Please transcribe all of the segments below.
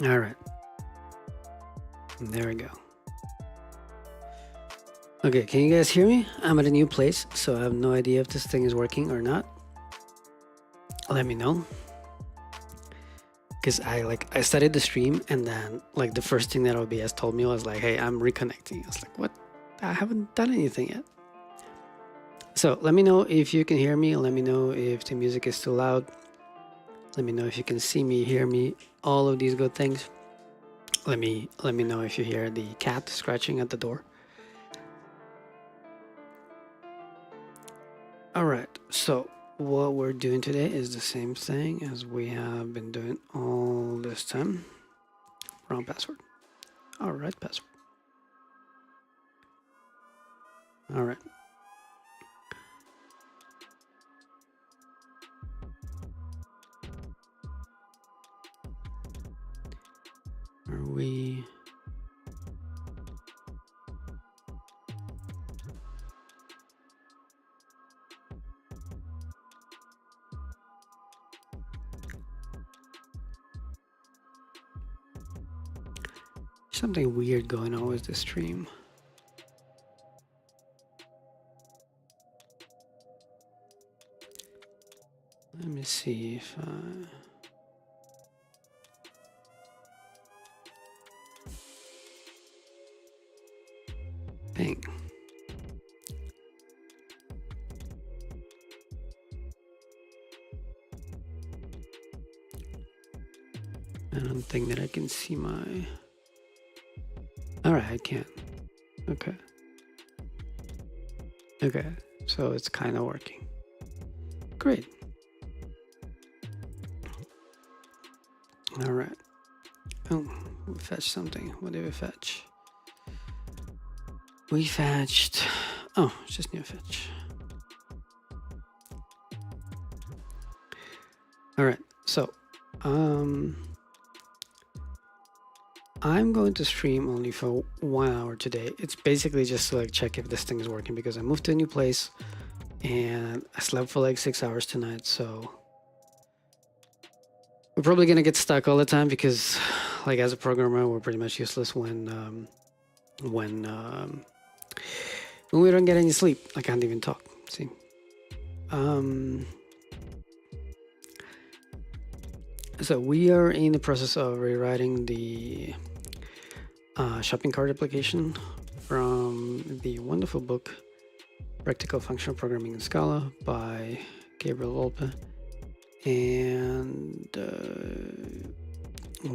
All right. There we go. Okay, can you guys hear me? I'm at a new place, so I have no idea if this thing is working or not. Let me know. Because I started the stream and then like the first thing that OBS told me was like, hey, I'm reconnecting. I was like, what? I haven't done anything yet. So let me know if you can hear me. Let me know if the music is too loud. Let me know if you can see me, hear me, all of these good things. Let me know if you hear the cat scratching at the door. All right, so what we're doing today is the same thing as we have been doing all this time. Wrong password. All right, password. All right. Are we... Something weird going on with the stream. Let me see if ping. I don't think that I can see my... All right, I can. Okay. Okay, so it's kind of working. Great. All right. Oh, we fetched something. What did we fetch? We fetched... Oh, it's just new fetch. All right, so I'm going to stream only for 1 hour today. It's basically just to like check if this thing is working because I moved to a new place and I slept for like 6 hours tonight. So we're probably gonna get stuck all the time because, like, as a programmer, we're pretty much useless when we don't get any sleep. I can't even talk. See. So we are in the process of rewriting the shopping cart application from the wonderful book Practical Functional Programming in Scala by Gabriel Volpe. And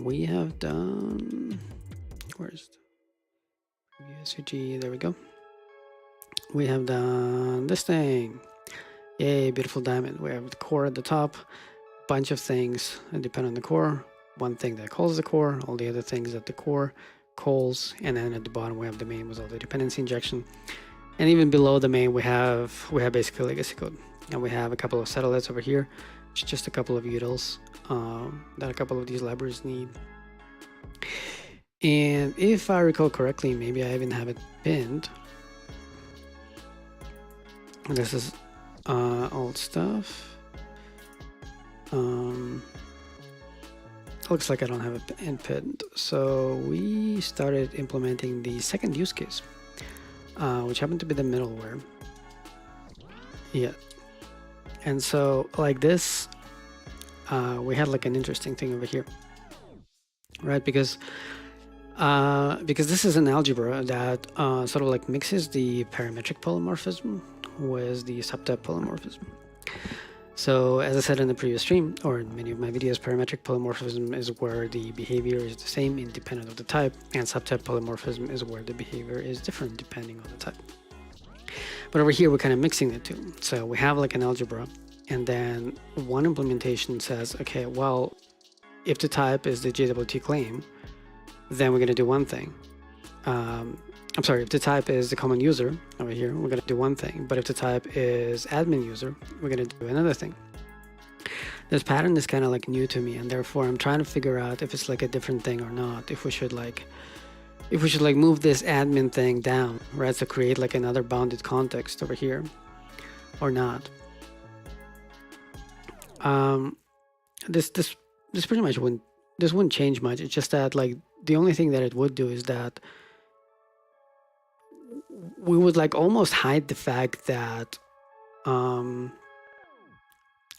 we have done... Where's the SVG? There we go. We have done this thing. Yay, beautiful diamond. We have the core at the top. Bunch of things that depend on the core. One thing that calls the core, all the other things that the core calls, and then at the bottom we have the main with all the dependency injection. And even below the main we have basically legacy code. And we have a couple of satellites over here, which is just a couple of utils that a couple of these libraries need. And if I recall correctly, maybe I even have it pinned. This is old stuff. Looks like I don't have it pinned. So we started implementing the second use case, which happened to be the middleware. Yeah. And so like this, we had like an interesting thing over here, right? Because this is an algebra that sort of like mixes the parametric polymorphism with the subtype polymorphism. So as I said in the previous stream, or in many of my videos, parametric polymorphism is where the behavior is the same independent of the type, and subtype polymorphism is where the behavior is different depending on the type. But over here, we're kind of mixing the two. So we have like an algebra, and then one implementation says, okay, well, if the type is the JWT claim, then we're going to do one thing. I'm sorry, if the type is the common user over here, we're going to do one thing. But if the type is admin user, we're going to do another thing. This pattern is kind of like new to me, and therefore I'm trying to figure out if it's like a different thing or not. If we should like move this admin thing down, right? So create like another bounded context over here or not. This pretty much this wouldn't change much. It's just that like the only thing that it would do is that we would like almost hide the fact that um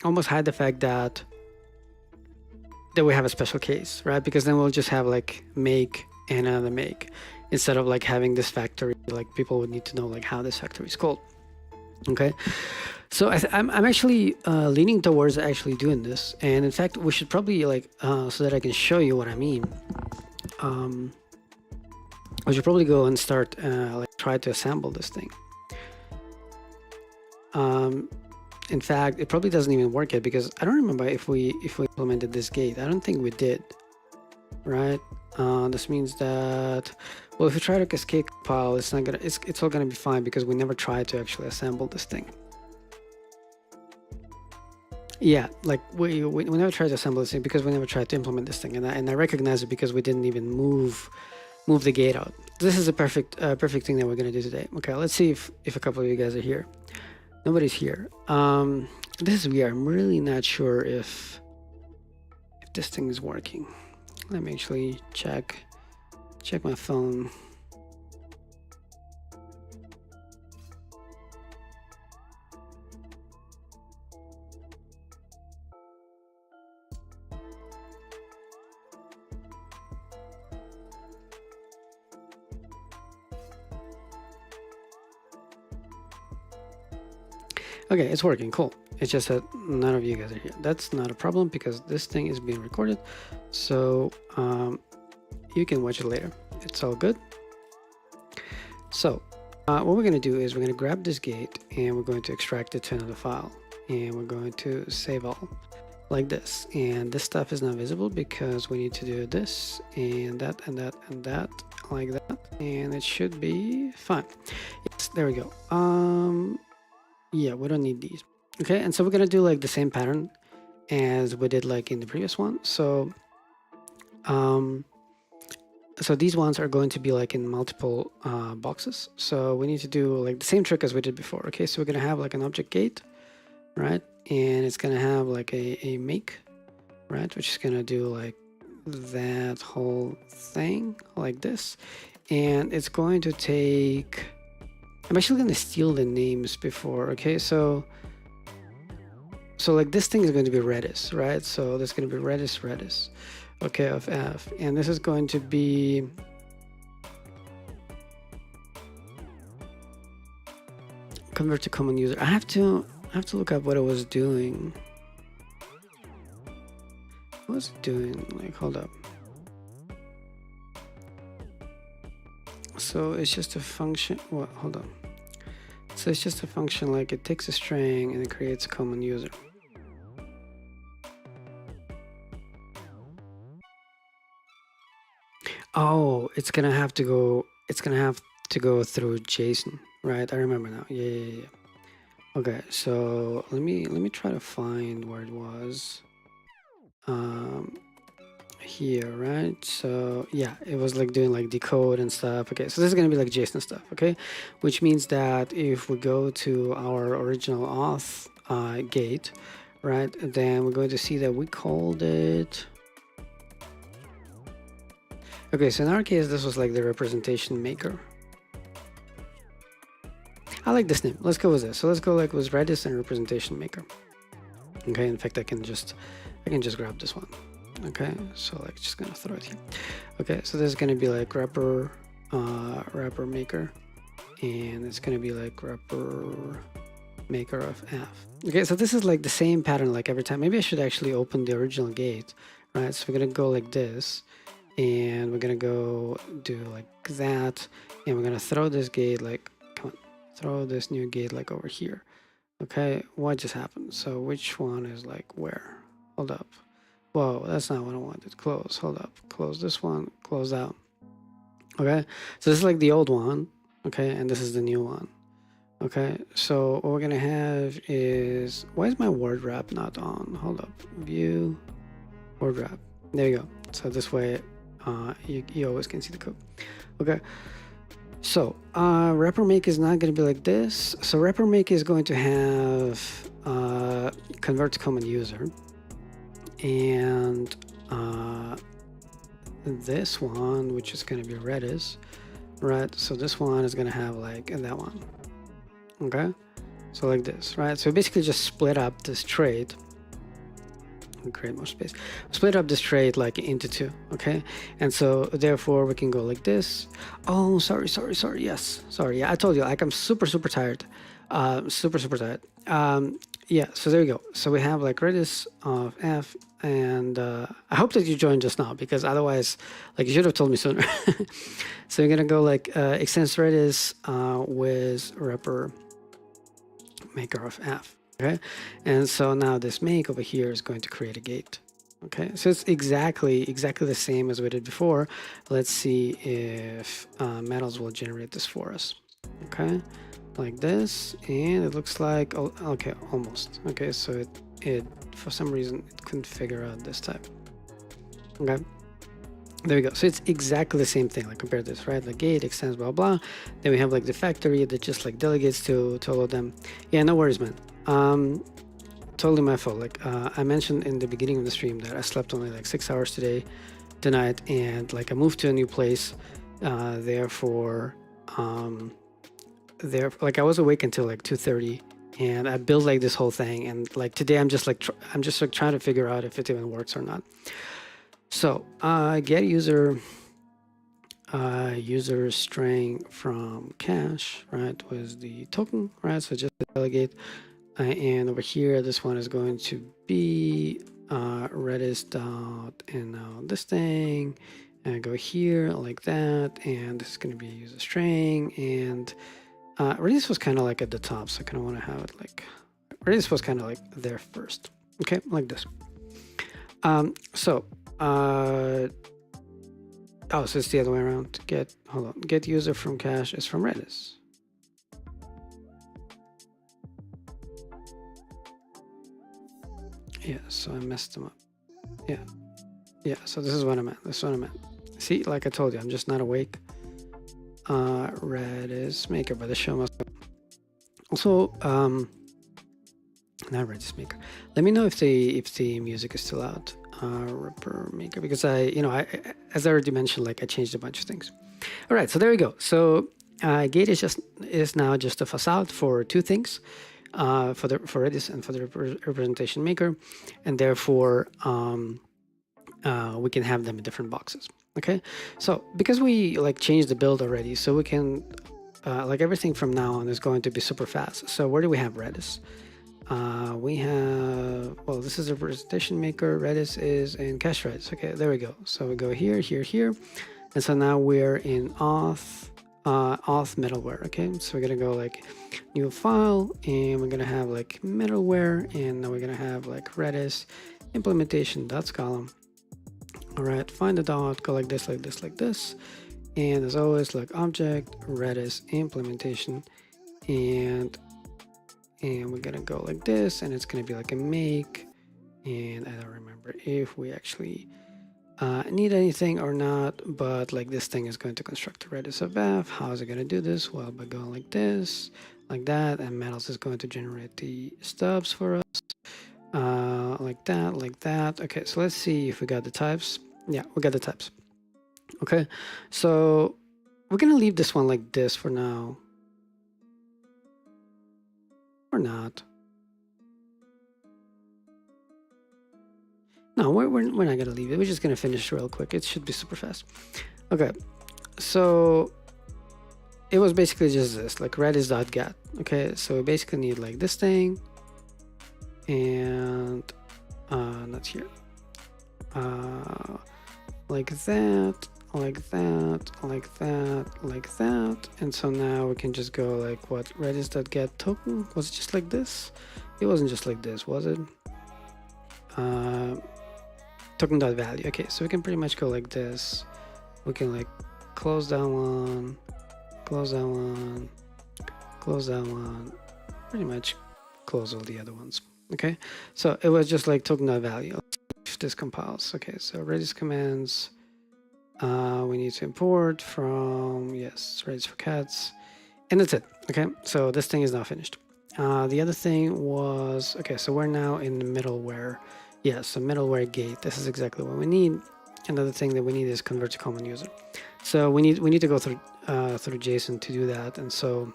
almost hide the fact that we have a special case, right? Because then we'll just have like make and another make instead of like having this factory. Like people would need to know like how this factory is called. Okay, so I'm actually leaning towards actually doing this, and in fact we should probably like so that I can show you what I mean. We should probably go and start like try to assemble this thing. In fact, it probably doesn't even work yet because I don't remember if we implemented this gate. I don't think we did, right? This means that, well, if we try to cascade compile, it's not gonna, it's all gonna be fine because we never tried to actually assemble this thing. Yeah, like we never tried to assemble this thing because we never tried to implement this thing, and I recognize it because we didn't even move the gate out. This is a perfect thing that we're gonna do today. Okay, let's see if a couple of you guys are here. Nobody's here. This is weird. I'm really not sure if this thing is working. Let me actually check my phone. Okay, it's working, cool. It's just that none of you guys are here. That's not a problem because this thing is being recorded. So you can watch it later. It's all good. So what we're gonna do is we're gonna grab this gate and we're going to extract it to another file. And we're going to save all like this. And this stuff is not visible because we need to do this and that and that and that like that. And it should be fine. Yes, there we go. Yeah, we don't need these. Okay, and so we're gonna do like the same pattern as we did like in the previous one. So so these ones are going to be like in multiple boxes. So we need to do like the same trick as we did before. Okay, so we're gonna have like an object gate, right? And it's gonna have like a make, right? Which is gonna do like that whole thing like this. And it's going to take, I'm actually going to steal the names before, okay? So like this thing is going to be Redis, right? So there's going to be Redis, okay, of F. And this is going to be convert to common user. I have to look up what I was doing. What was it doing? Like, hold up. So it's just a function. What? Hold on. So it's just a function like it takes a string and it creates a common user. Oh, it's gonna have to go. It's gonna have to go through JSON, right? I remember now. Yeah. Okay, so let me try to find where it was. Here, right? So yeah, it was like doing like decode and stuff. Okay, so this is gonna be like JSON stuff, okay? Which means that if we go to our original auth gate, right, then we're going to see that we called it. Okay, so in our case, this was like the representation maker. I like this name. Let's go with this. So let's go like with Redis and representation maker. Okay, in fact, I can just grab this one. Okay, so like just gonna throw it here. Okay, so this is gonna be like wrapper maker, and it's gonna be like wrapper maker of F. Okay, so this is like the same pattern like every time. Maybe I should actually open the original gate, right? So we're gonna go like this, and we're gonna go do like that, and we're gonna throw this gate like, come on, throw this new gate like over here. Okay, what just happened? So which one is like where? Hold up. Whoa, that's not what I wanted. Close, hold up. Close this one, close out. Okay, so this is like the old one, okay, and this is the new one. Okay, so what we're gonna have is, why is my word wrap not on? Hold up, view, word wrap. There you go. So this way, you always can see the code. Okay, so wrapper make is not gonna be like this. So wrapper make is going to have convert to common user. And this one, which is going to be Redis, right? So this one is going to have like that one. Okay, so like this, right? So basically just split up this trait and create more space. Split up this trait like into two, okay? And so therefore we can go like this. Oh, sorry. Yes, sorry. Yeah, I told you, like I'm super tired. Super tired. Yeah, so there you go. So we have like Redis of F, and I hope that you joined just now, because otherwise, like you should have told me sooner. So you're gonna go like extends Redis with wrapper maker of F. Okay, and so now this make over here is going to create a gate. Okay, so it's exactly the same as we did before. Let's see if metals will generate this for us. Okay, like this, and it looks like, oh, okay, almost. Okay, so it for some reason it couldn't figure out this type. Okay, there we go. So it's exactly the same thing. Like compare this, right? Like gate extends, blah blah. Then we have like the factory that just like delegates to all of them. Yeah, no worries, man. Totally my fault. Like I mentioned in the beginning of the stream that I slept only like 6 hours tonight, and like I moved to a new place. Therefore, like I was awake until like 2:30, and I built like this whole thing. And like today, I'm just like trying to figure out if it even works or not. So get user string from cache, right, was the token, right? So just delegate. And over here, this one is going to be Redis dot, and now this thing, and I go here like that, and this is going to be a user string. And Redis was kind of like at the top, so I kind of want to have it like Redis was kind of like there first. Okay, like this. Oh, so it's the other way around. Get user from cache is from Redis. Yeah, so I messed them up. Yeah, so this is what I meant. See, like I told you, I'm just not awake. Redis maker, but the show must also not Redis maker. Let me know if the music is still out. Rapper maker, because I as I already mentioned, like I changed a bunch of things. All right, so there we go. So gate is now just a facade for two things. For Redis and for the representation maker, and therefore we can have them in different boxes. Okay, so because we like changed the build already, so we can like everything from now on is going to be super fast. So where do we have Redis? We have, well, this is a representation maker. Redis is in cache Redis. Okay, there we go. So we go here, and so now we're in auth middleware. Okay, so we're gonna go like new file, and we're gonna have like middleware, and now we're gonna have like Redis implementation.scala. All right, find the dot, go like this, and as always, like object Redis implementation, and we're gonna go like this, and it's gonna be like a make, and I don't remember if we actually need anything or not, but like this thing is going to construct a Redis of F. How is it going to do this? Well, by going like this, like that, and metals is going to generate the stubs for us, like that. Okay, so let's see if we got the types. Yeah, we got the types. Okay, so we're gonna leave this one like this for now, or not. No, we're not gonna leave it. We're just gonna finish real quick. It should be super fast. Okay, so it was basically just this, like redis.get. Okay, so we basically need like this thing, and not here, like that, like that, and so now we can just go like what, redis.get token. Was it just like this? It wasn't just like this, was it? Token.value. Okay, so we can pretty much go like this. We can like close that one, close that one, close that one, pretty much close all the other ones. Okay, so it was just like token.value. If this compiles. Okay, so Redis commands, we need to import from, yes, Redis for cats, and that's it. Okay, so this thing is now finished. The other thing was, okay, so we're now in the middleware Yeah, so middleware gate. This is exactly what we need. Another thing that we need is convert to common user. So we need to go through JSON to do that. And so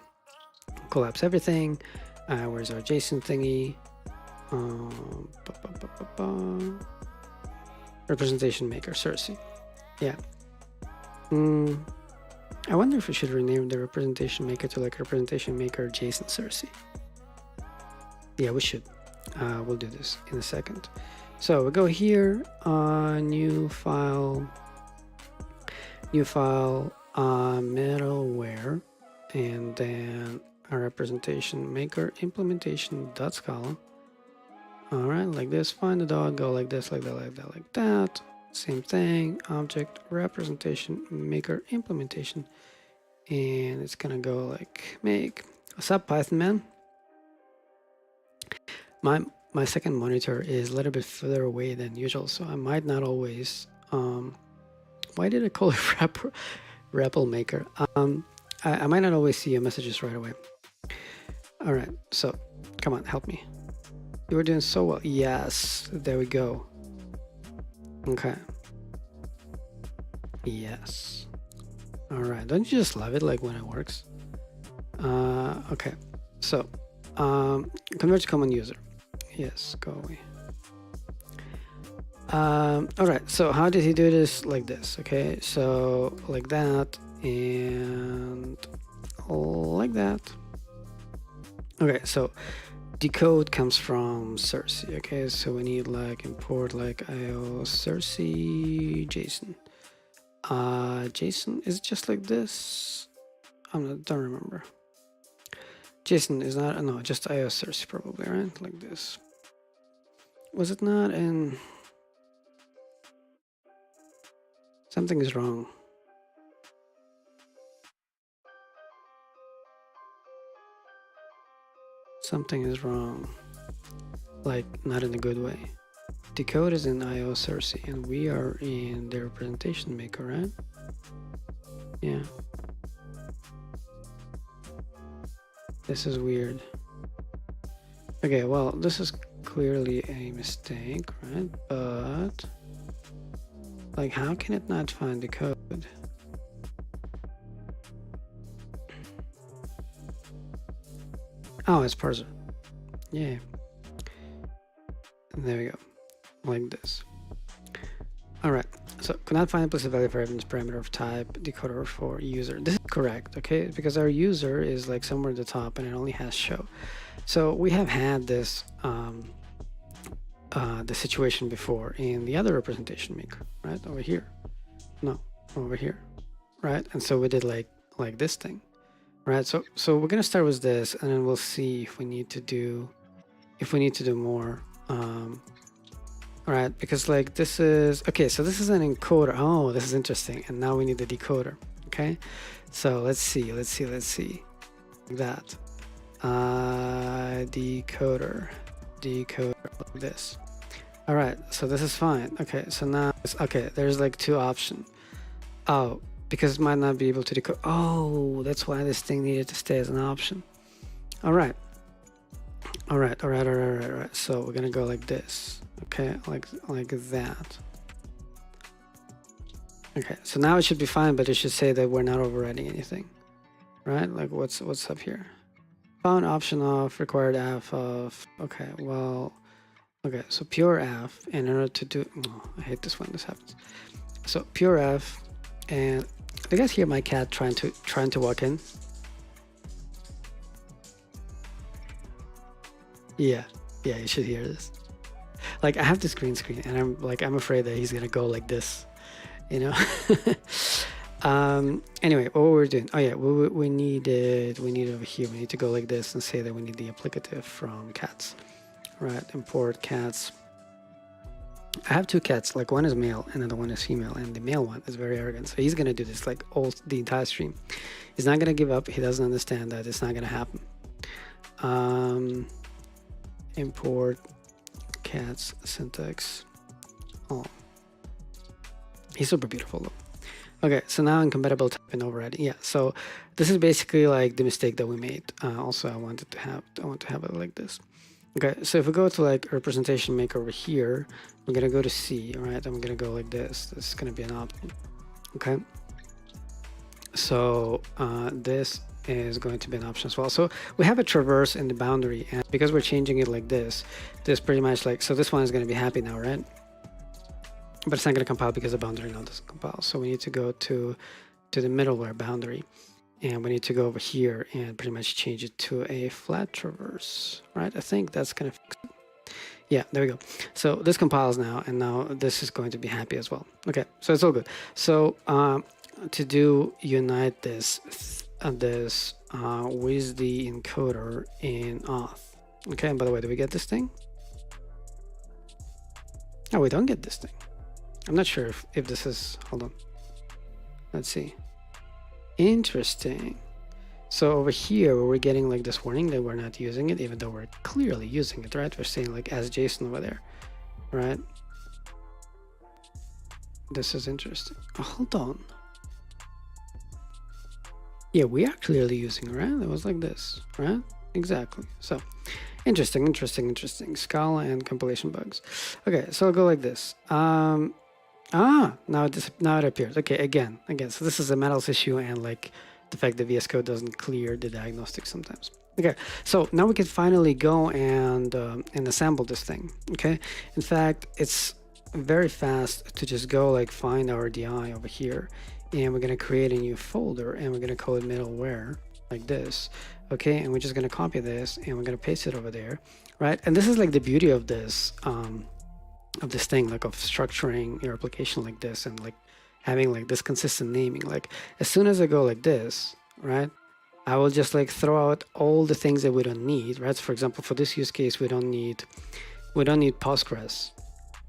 collapse everything. Where's our JSON thingy? Representation maker, Cersei. Yeah. I wonder if we should rename the representation maker to like representation maker JSON Cersei. Yeah, we should. We'll do this in a second. So we go here, new file, middleware, and then our representation maker implementation.scala. All right, like this, find the dog, go like this, like that, like that, like that. Same thing, object representation maker implementation. And it's gonna go like make. What's up, Python man? My second monitor is a little bit further away than usual, so I might not always. Why did I call it REPL maker? I might not always see your messages right away. All right, so come on, help me. You were doing so well. Yes, there we go. Okay. Yes. All right, don't you just love it like when it works? Okay, so convert to common user. Yes, go away. All right, so how did he do this? Like this, okay? So like that and like that. Okay, so decode comes from Cersei, okay? So we need like import like IO Cersei JSON. JSON is just like this. Don't remember. JSON is not, no, just IO Cersei probably, right? Like this. Was it not? And something is wrong. Something is wrong. Like, not in a good way. Decode is in IO Cersei, and we are in the representation maker, right? Yeah. This is weird. Okay, well, this is clearly a mistake, right? But like, how can it not find the code? Oh, it's parser. Yeah. And there we go. Like this. All right. So could not find implicit value for evidence parameter of type decoder for user. This is correct, okay? Because our user is like somewhere at the top and it only has show. So we have had this the situation before in the other representation maker, right? Over here. No, over here. Right? And so we did like this thing. Right? So we're gonna start with this and then we'll see if we need to do more. All right, because like this is okay, so this is an encoder. Oh, this is interesting. And now we need the decoder. Okay, so let's see like that. Decoder like this. All right, so this is fine. Okay, so now okay, there's like two options. Oh, because it might not be able to decode. Oh, that's why this thing needed to stay as an option. All right. So we're gonna go like this. Okay, like that. Okay, so now it should be fine, but it should say that we're not overriding anything, right? Like what's up here? Found option of required f of. Okay, well, okay, so pure f, and in order to do, oh, I hate this when this happens. So pure f, and do you guys hear my cat trying to walk in? Yeah, you should hear this. Like I have this green screen and I'm afraid that he's gonna go like this, you know. Anyway, what we're doing, oh yeah, we need over here, we need to go like this and say that we need the applicative from cats, right? Import cats. I have two cats, like one is male and the one is female, and the male one is very arrogant, so he's gonna do this like all the entire stream. He's not gonna give up. He doesn't understand that it's not gonna happen. Import cats syntax. Oh, he's super beautiful though. Okay, so now incompatible type and overriding. Yeah, so this is basically like the mistake that we made. Also, I want to have it like this. Okay, so if we go to like representation maker over here, we're gonna go to C, all right? And we're gonna go like this. This is gonna be an option, okay? So this is going to be an option as well. So we have a traverse in the boundary, and because we're changing it like this pretty much like, so this one is going to be happy now, right? But it's not going to compile because the boundary now doesn't compile. So we need to go to the middleware boundary, and we need to go over here and pretty much change it to a flat traverse, right? I think that's going to fix it. Yeah, there we go. So this compiles now, and now this is going to be happy as well. Okay, so it's all good. So to do unite this with the encoder in auth. Okay, and by the way, do we get this thing? No, we don't get this thing. I'm not sure if this is, hold on. Let's see. Interesting. So over here, we're getting like this warning that we're not using it, even though we're clearly using it, right? We're saying like as JSON over there, right? This is interesting. Oh, hold on. Yeah, we are clearly using it, right? It was like this, right? Exactly. So interesting. Scala and compilation bugs. Okay, so I'll go like this. Now it appears. Okay, again. So this is a metals issue, and like the fact that VS Code doesn't clear the diagnostics sometimes. Okay, so now we can finally go and assemble this thing. Okay, in fact, it's very fast to just go like find our DI over here, and we're gonna create a new folder, and we're gonna call it middleware like this. Okay, and we're just gonna copy this, and we're gonna paste it over there, right? And this is like the beauty of this thing, like of structuring your application like this, and like having like this consistent naming. Like as soon as I go like this, right, I will just like throw out all the things that we don't need, right? So for example, for this use case, we don't need Postgres.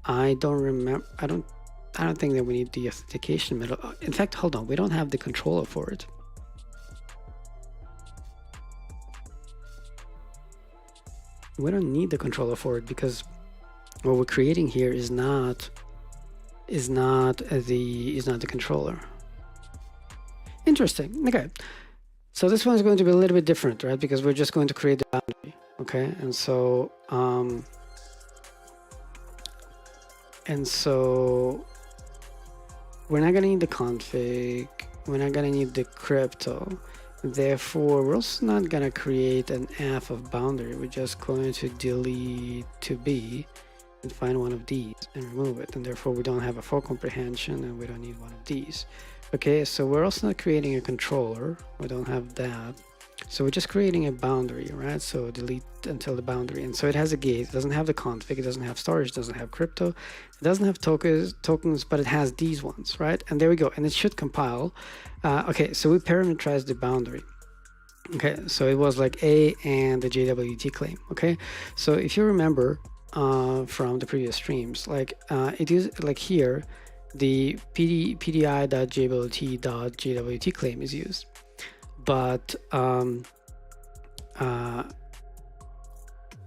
I don't think that we need the authentication middle. In fact, hold on, we don't have the controller for it. We don't need the controller for it because what we're creating here is not the controller. Interesting. Okay, so this one is going to be a little bit different, right? Because we're just going to create the boundary. Okay, and so we're not gonna need the config. We're not gonna need the crypto. Therefore, we're also not gonna create an f of boundary. We're just going to delete to b and find one of these and remove it, and therefore we don't have a for comprehension, and we don't need one of these. Okay, so we're also not creating a controller. We don't have that. So we're just creating a boundary, right? So delete until the boundary. And so it has a gate. It doesn't have the config. It doesn't have storage. It doesn't have crypto. It doesn't have tokens, but it has these ones, right? And there we go. And it should compile. Okay, so we parameterized the boundary. Okay, so it was like A and the JWT claim. Okay, so if you remember from the previous streams, like it is like here, the pdi.jwt.jwt claim is used. But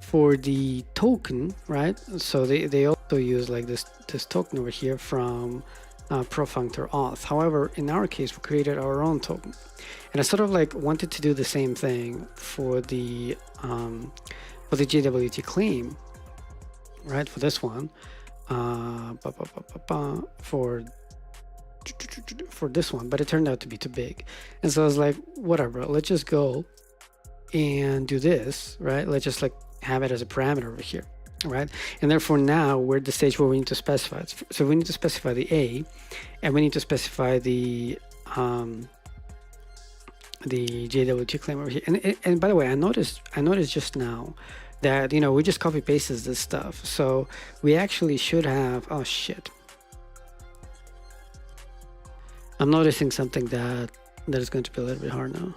for the token, right? So they also use like this token over here from profunctor auth. However, in our case, we created our own token, and I sort of like wanted to do the same thing for the JWT claim, right? For this one, for this one, but it turned out to be too big. And so I was like, whatever, let's just go and do this, right? Let's just like have it as a parameter over here, right? And therefore now we're at the stage where we need to specify it. So we need to specify the A, and we need to specify the JWT claim over here. And by the way, I noticed just now that, you know, we just copy pasted this stuff. So we actually should have, oh shit. I'm noticing something that is going to be a little bit hard now.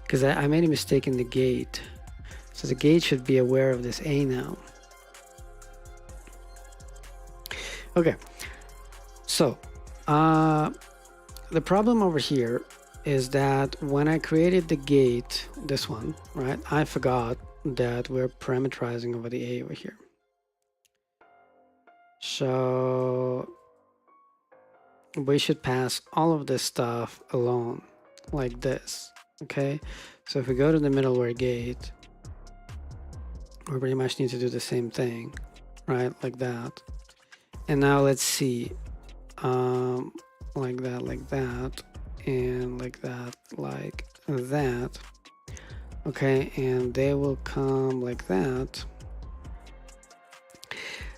Because I made a mistake in the gate. So the gate should be aware of this A now. Okay. So the problem over here is that when I created the gate, this one, right, I forgot that we're parameterizing over the A over here. So we should pass all of this stuff alone like this. Okay, So if we go to the middleware gate, we pretty much need to do the same thing, right? Like that. And now let's see, like that, and like that. Okay, and they will come like that.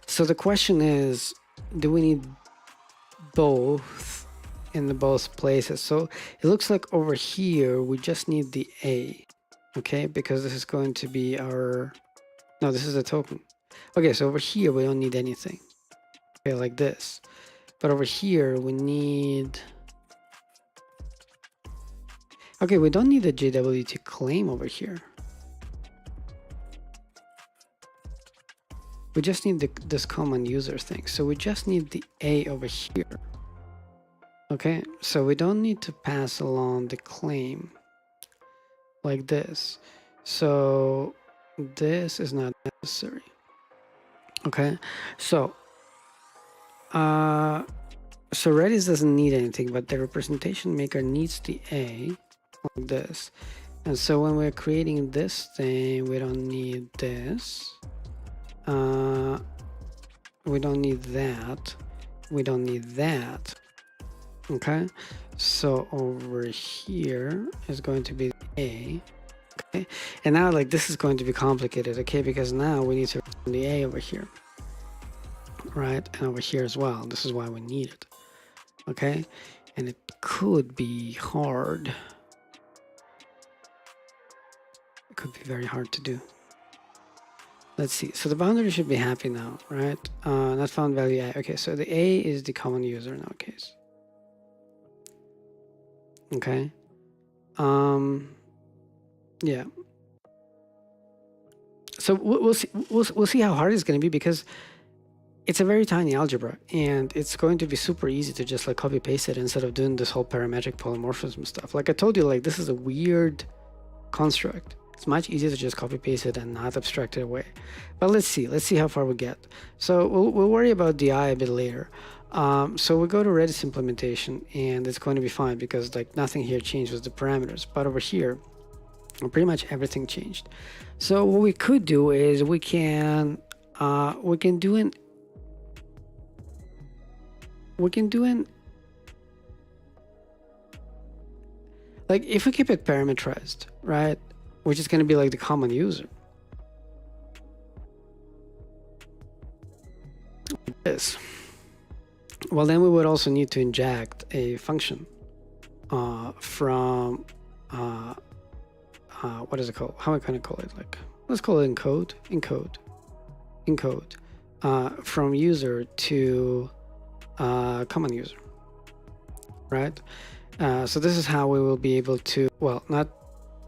So the question is, do we need both in the both places? So it looks like over here we just need the A, okay, because this is going to be our, no, this is a token. Okay, so over here we don't need anything, okay, like this. But over here we need, okay, we don't need a JWT claim over here. We just need this common user thing. So we just need the A over here. Okay, so we don't need to pass along the claim like this. So this is not necessary. Okay, so Redis doesn't need anything, but the representation maker needs the A like this. And so when we're creating this thing, we don't need this. We don't need that. We don't need that. Okay, so over here is going to be A. Okay, and now like this is going to be complicated, okay, because now we need to run the A over here, right, and over here as well. This is why we need it. Okay, and it could be hard. It could be very hard to do. Let's see. So the boundary should be happy now, right? Not found value A. Okay, so the A is the common user in our case. Okay. Yeah. So we'll see. We'll see how hard it's going to be, because it's a very tiny algebra, and it's going to be super easy to just like copy paste it instead of doing this whole parametric polymorphism stuff. Like I told you, like this is a weird construct. It's much easier to just copy paste it and not abstract it away. But let's see how far we get. So we'll worry about DI a bit later. So we go to Redis implementation, and it's going to be fine because like nothing here changed with the parameters. But over here, pretty much everything changed. So what we could do is we can do an like if we keep it parameterized, right, which is going to be like the common user. Like this. Well, then we would also need to inject a function from what is it called? How am I going to call it? Like, let's call it encode from user to common user, right? So this is how we will be able to, well, not,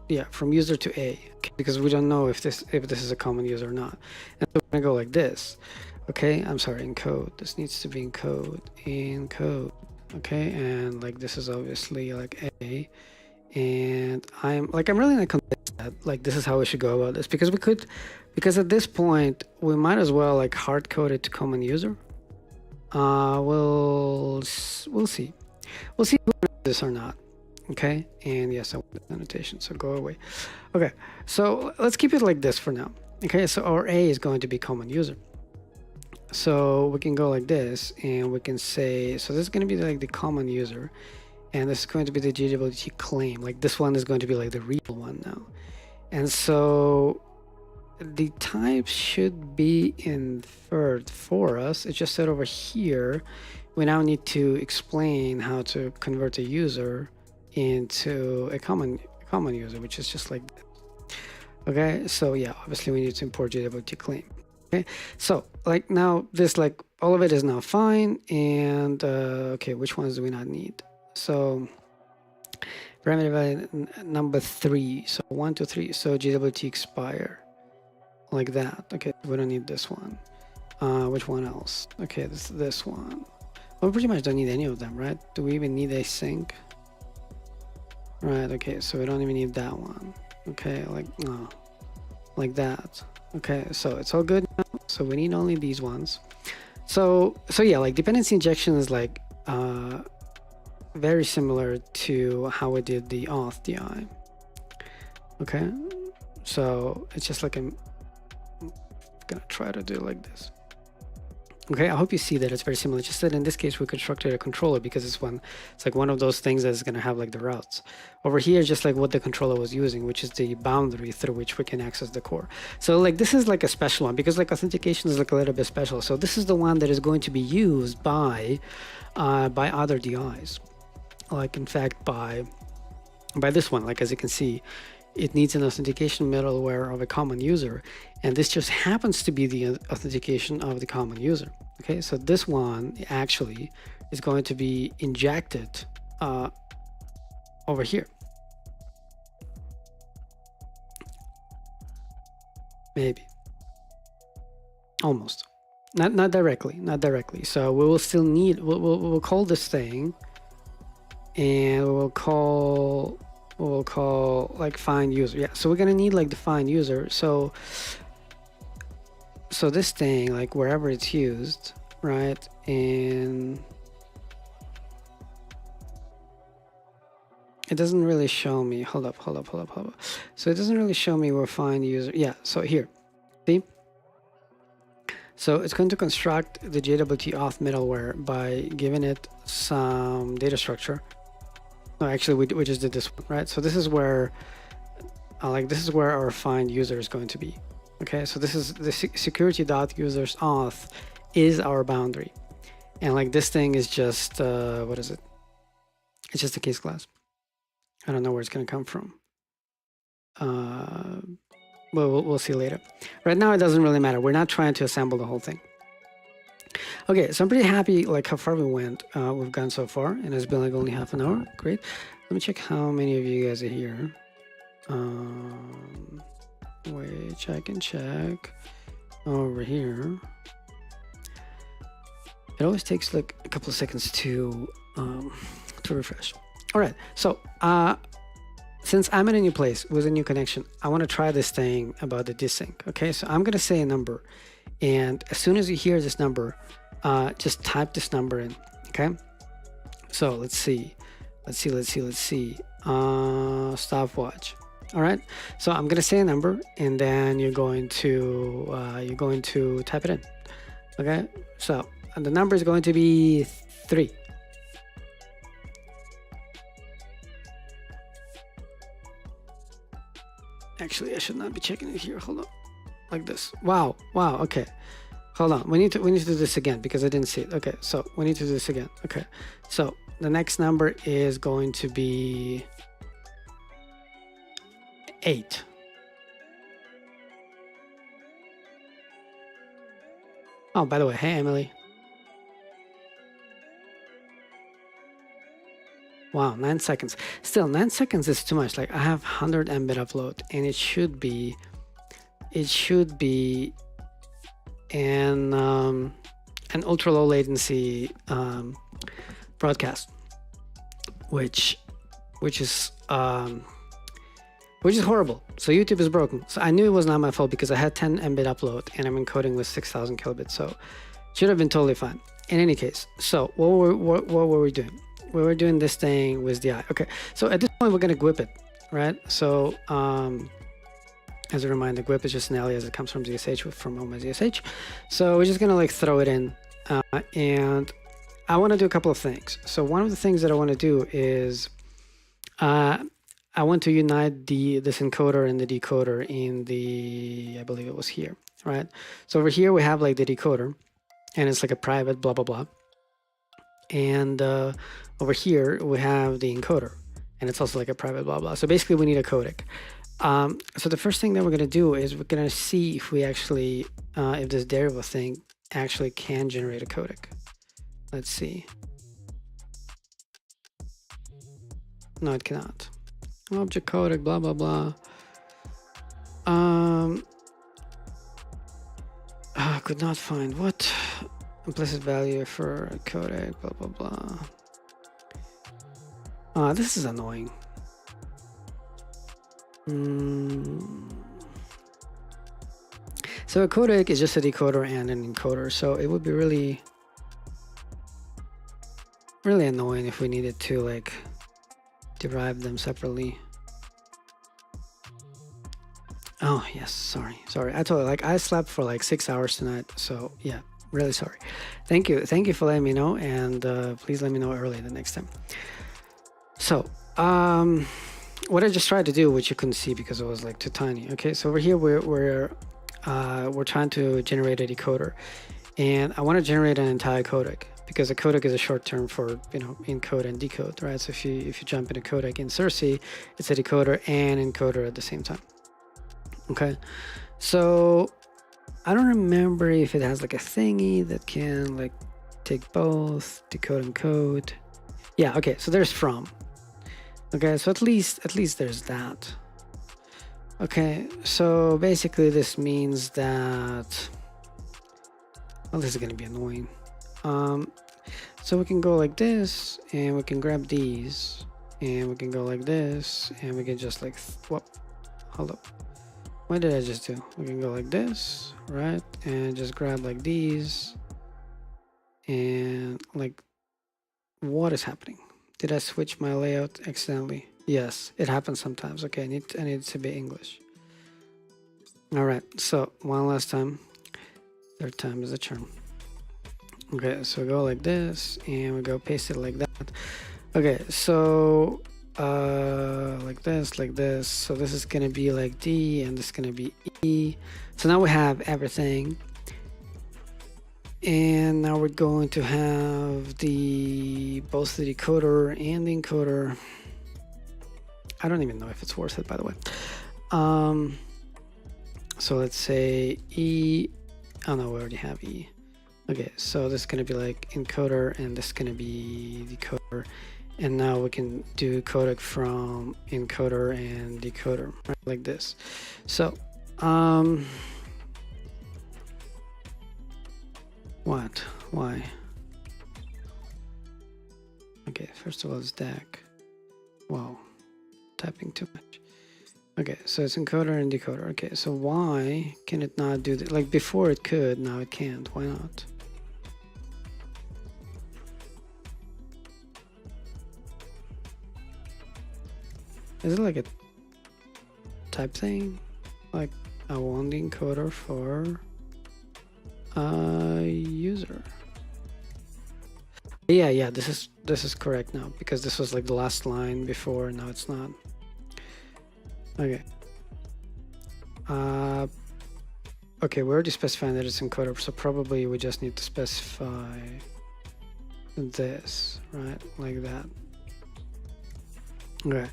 yeah, from user to A, because we don't know if this is a common user or not. And so we're gonna go like this. Okay, I'm sorry, encode. This needs to be encode. Okay, and like this is obviously like A, and I'm really not convinced that like this is how we should go about this, because at this point we might as well like hard code it to common user. We'll see. We'll see if we do this or not. Okay, and yes, I want the annotation, so go away. Okay, so let's keep it like this for now. Okay, so our A is going to be common user. So we can go like this, and we can say, so this is going to be like the common user, and this is going to be the JWT claim. Like this one is going to be like the real one now. And so the type should be inferred for us. It's just that over here, we now need to explain how to convert a user into a common user, which is just like that. Okay, so yeah, obviously we need to import JWT claim. Okay, so like now this, like all of it is now fine, and okay, which ones do we not need? So parameter number 3, so 1 2 3, so JWT expire like that. Okay, we don't need this one. Which one else? Okay, this one. Well, we pretty much don't need any of them, right? Do we even need a sync? Right, okay, so we don't even need that one. Okay, like no, like that. Okay, so it's all good now. So we need only these ones. So yeah, like dependency injection is like very similar to how we did the auth DI. Okay, so it's just like I'm gonna try to do it like this. Okay, I hope you see that it's very similar. Just that in this case we constructed a controller because it's like one of those things that's gonna have like the routes. Over here, just like what the controller was using, which is the boundary through which we can access the core. So like this is like a special one because like authentication is like a little bit special. So this is the one that is going to be used by other DIs. Like in fact by this one, like as you can see, it needs an authentication middleware of a common user, and this just happens to be the authentication of the common user. Okay, so this one actually is going to be injected over here. Maybe. Almost. Not directly. So we will still need, we'll call this thing, and we'll call like find user. Yeah, so we're gonna need like the find user. So this thing, like wherever it's used, right? And it doesn't really show me. Hold up. So it doesn't really show me where find user. Yeah, so here, see? So it's going to construct the JWT auth middleware by giving it some data structure. No, actually, we just did this one, right? So this is where, this is where our find user is going to be. Okay, so this is the security.users auth is our boundary, and like this thing is just what is it? It's just a case class. I don't know where it's going to come from. Well, we'll see later. Right now, it doesn't really matter. We're not trying to assemble the whole thing. Okay, so I'm pretty happy like how far we went. We've gone so far, and it's been like only half an hour. Great. Let me check how many of you guys are here. Which I can check over here. It always takes like a couple of seconds to refresh. All right, so since I'm in a new place with a new connection, I want to try this thing about the desync. Okay, so I'm gonna say a number, and as soon as you hear this number, just type this number in. Okay, so let's see. Stopwatch. All right, so I'm gonna say a number, and then you're going to type it in. Okay, so and the number is going to be 3. Actually, I should not be checking it here. Hold on, like this. Wow. Okay, hold on. We need to do this again because I didn't see it. Okay, so we need to do this again. Okay, so the next number is going to be 8. Oh, by the way, hey Emily. Wow, 9 seconds. Still, 9 seconds is too much. Like I have 100 Mbit upload, and it should be an ultra low latency broadcast, which is horrible. So YouTube is broken. So I knew it was not my fault because I had 10 Mbit upload and I'm encoding with 6,000 kilobits. So should have been totally fine. In any case, so what were we doing? We were doing this thing with the eye. Okay, so at this point we're gonna GWIP it, right? So as a reminder, GWIP is just an alias that comes from ZSH from ZSH. So we're just gonna like throw it in, and I want to do a couple of things. So one of the things that I want to do is I want to unite this encoder and the decoder in I believe it was here, right? So over here we have like the decoder, and it's like a private blah blah blah, and over here we have the encoder, and it's also like a private blah blah. So basically we need a codec. So the first thing that we're gonna do is we're gonna see if we actually if this derivative thing actually can generate a codec. Let's see. No, it cannot. Object codec blah blah blah. Could not find what implicit value for a codec blah blah blah. This is annoying. So a codec is just a decoder and an encoder, so it would be really annoying if we needed to like derive them separately. Oh yes, sorry. I told you, like, I slept for like 6 hours tonight, so yeah, really sorry. Thank you for letting me know, and please let me know early the next time. So what I just tried to do, which you couldn't see because it was like too tiny. Okay, so over here we're trying to generate a decoder, and I want to generate an entire codec because a codec is a short term for, you know, encode and decode, right? So if you jump into codec in Cersei, it's a decoder and encoder at the same time. Okay, so I don't remember if it has like a thingy that can like take both decode and code. Yeah, okay, so there's from. Okay, so at least there's that. Okay, so basically this means that, well, this is gonna be annoying. So we can go like this, and we can grab these, and we can go like this, and we can just like, whoop, hold up. What did I just do? We can go like this, right? And just grab like these, and like, what is happening? Did I switch my layout accidentally? Yes, it happens sometimes. Okay, I need it to be English. All right, so one last time. Third time is a charm. Okay, so we go like this, and we go paste it like that. Okay, so like this. So this is gonna be like D, and this is gonna be E. So now we have everything. And now we're going to have both the decoder and the encoder. I don't even know if it's worth it, by the way. So let's say E. Oh no, we already have E. Okay, so this is gonna be like encoder, and this is gonna be decoder. And now we can do codec from encoder and decoder, right? Like this. So, what? Why? Okay, first of all, it's DAC. Wow, typing too much. Okay, so it's encoder and decoder. Okay, so why can it not do that? Like before it could, now it can't. Why not? Is it like a type thing? Like I want the encoder for user. Yeah, this is correct now, because this was like the last line before, now it's not. Okay. Okay, we already specified that it's encoder, so probably we just need to specify this, right? Like that. Okay.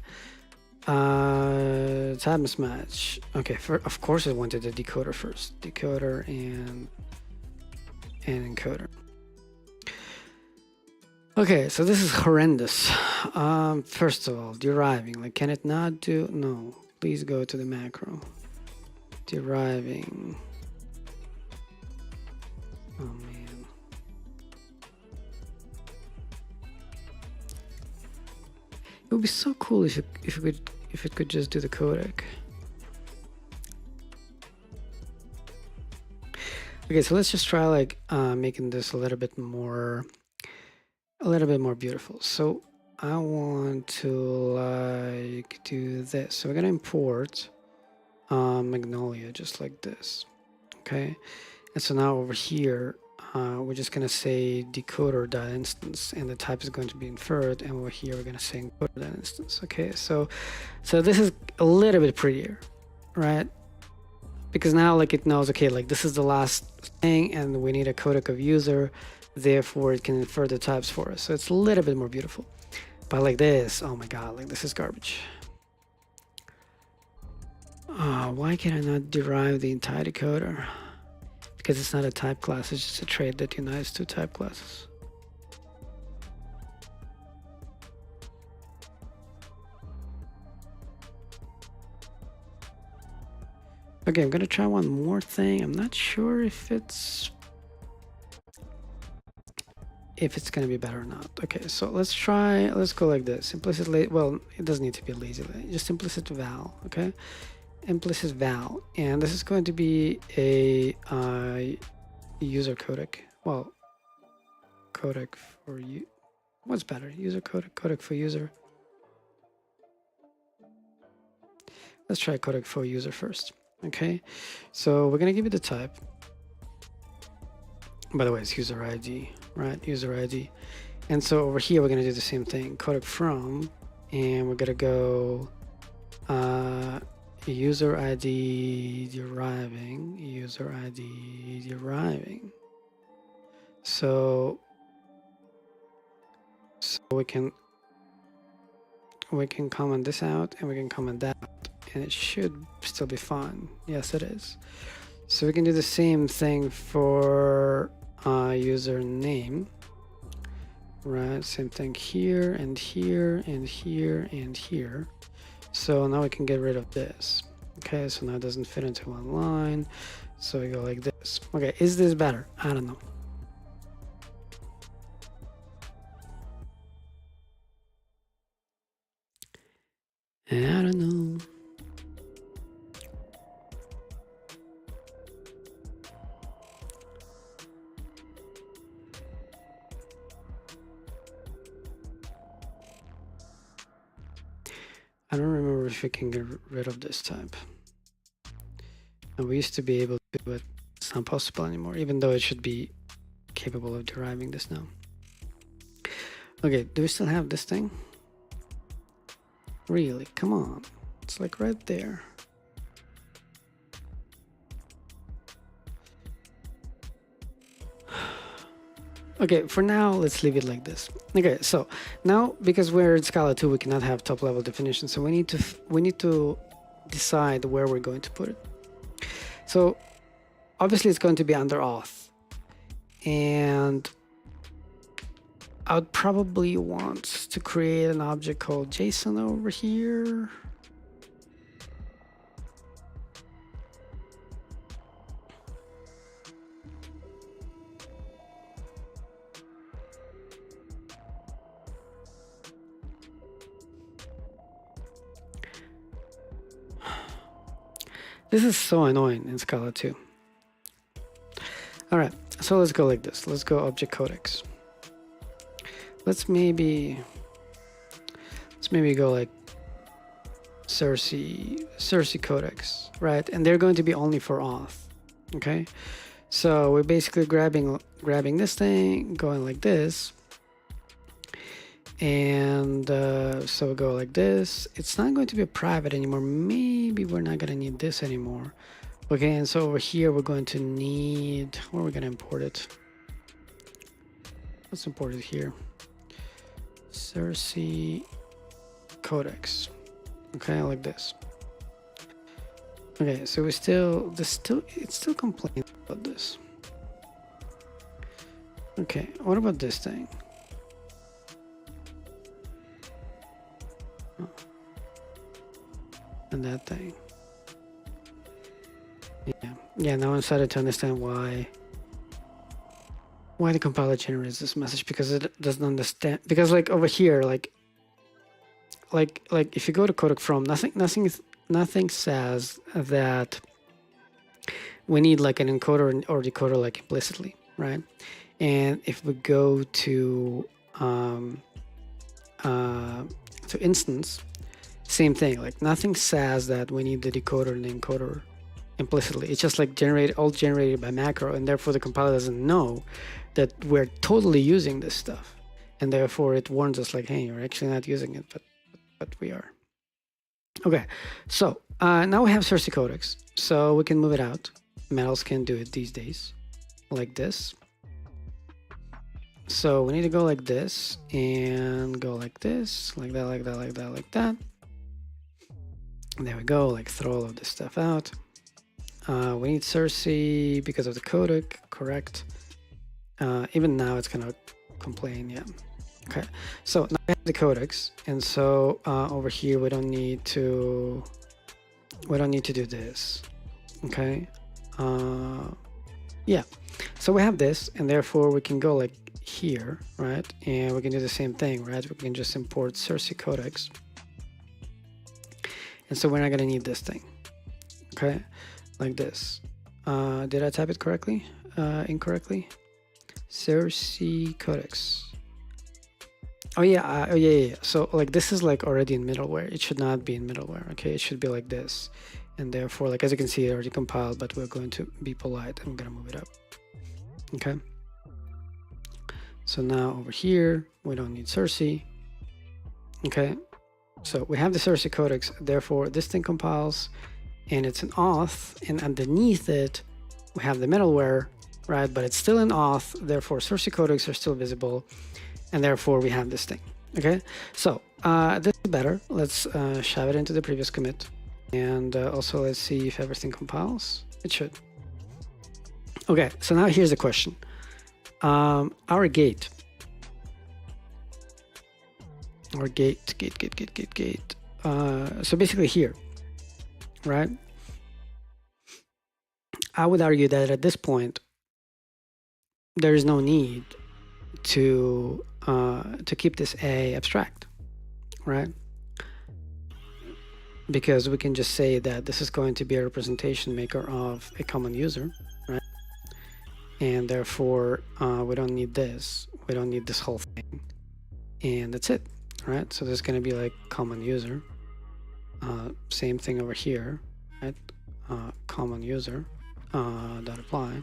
Tab mismatch. Okay, of course I wanted the decoder first. Decoder and encoder. Okay, so this is horrendous. First of all, deriving. Like, can it not do? No. Please go to the macro. Deriving. Oh man. It would be so cool if it could just do the codec. Okay, so let's just try like making this a little bit more beautiful. So I want to like do this. So we're gonna import Magnolia just like this. Okay, and so now over here we're just gonna say decoder.instance, and the type is going to be inferred, and over here we're gonna say encoder.instance. Okay, so this is a little bit prettier, right? Because now like it knows, okay, like this is the last thing, and we need a codec of user, therefore it can infer the types for us. So it's a little bit more beautiful. But like this, oh my god, like this is garbage. Why can I not derive the entire decoder? Because it's not a type class, it's just a trait that unites two type classes. Okay, I'm gonna try one more thing. I'm not sure if it's gonna be better or not. Okay, so let's go like this. Implicit, well, it doesn't need to be lazy, just implicit val, okay? Implicit val, and this is going to be a user codec. Well, codec for you. What's better, user codec for user? Let's try codec for user first. Okay, so we're gonna give it the type. By the way, it's user ID, right? User ID. And so over here, we're gonna do the same thing, codec from, and we're gonna go user ID deriving, user ID deriving. So we can comment this out and we can comment that out, and it should still be fine. Yes, it is. So we can do the same thing for username, right? Same thing here and here and here and here. So now we can get rid of this. Okay, so now it doesn't fit into one line. So we go like this. Okay, is this better? I don't know. I don't know. I don't remember if we can get rid of this type. And we used to be able to, but it's not possible anymore, even though it should be capable of deriving this now. Okay, do we still have this thing? Really? Come on. It's like right there. Okay, for now, let's leave it like this. Okay, so now because we're in Scala 2, we cannot have top level definition. So we need to decide where we're going to put it. So obviously it's going to be under auth, and I would probably want to create an object called JSON over here. This is so annoying in Scala 2. All right, so let's go like this. Let's go object codecs. Let's maybe go like Cersei codecs, right? And they're going to be only for auth. Okay, so we're basically grabbing this thing, going like this, and so we go like this. It's not going to be private anymore. Maybe we're not gonna need this anymore. Okay, and so over here we're going to need, where are we gonna import it? Let's import it here. Cersei codecs. Okay, like this. Okay, so it's still complaining about this. Okay, what about this thing? Oh. And that thing. Yeah, now I'm starting to understand why the compiler generates this message, because it doesn't understand. Because like over here, like if you go to codec from, nothing says that we need like an encoder or decoder like implicitly, right? And if we go to instance, same thing. Like nothing says that we need the decoder and the encoder implicitly. It's just like all generated by macro, and therefore the compiler doesn't know that we're totally using this stuff, and therefore it warns us like, hey, you're actually not using it, but we are. Okay, so now we have Cersei codecs, so we can move it out. Metals can do it these days, like this. So we need to go like this and go like this, like that, like that, like that, like that. And there we go. Like throw all of this stuff out. We need Cersei because of the codec, correct? Even now it's gonna complain, yeah. Okay, so now we have the codecs, and so over here we don't need to do this. Okay, yeah. So we have this, and therefore we can go like here, right? And we can do the same thing, right? We can just import Cersei codecs, and so we're not gonna need this thing. Okay, like this. Did I type it correctly? Incorrectly? Cersei codecs. Oh yeah. So like this is like already in middleware. It should not be in middleware. Okay, it should be like this. And therefore, like as you can see, it already compiled, but we're going to be polite. I'm going to move it up. Okay. So now over here, we don't need Cersei. Okay. So we have the Cersei codex. Therefore, this thing compiles and it's an auth. And underneath it, we have the middleware, right? But it's still an auth. Therefore, Cersei codecs are still visible. And therefore, we have this thing. Okay. So this is better. Let's shove it into the previous commit. And also, let's see if everything compiles. It should. Okay, so now here's the question. Our gate. Our gate. So basically here, right? I would argue that at this point, there is no need to keep this A abstract, right? Because we can just say that this is going to be a representation maker of a common user, right? And therefore, we don't need this. We don't need this whole thing. And that's it, right? So there's going to be like common user. Same thing over here, right? Common user dot apply.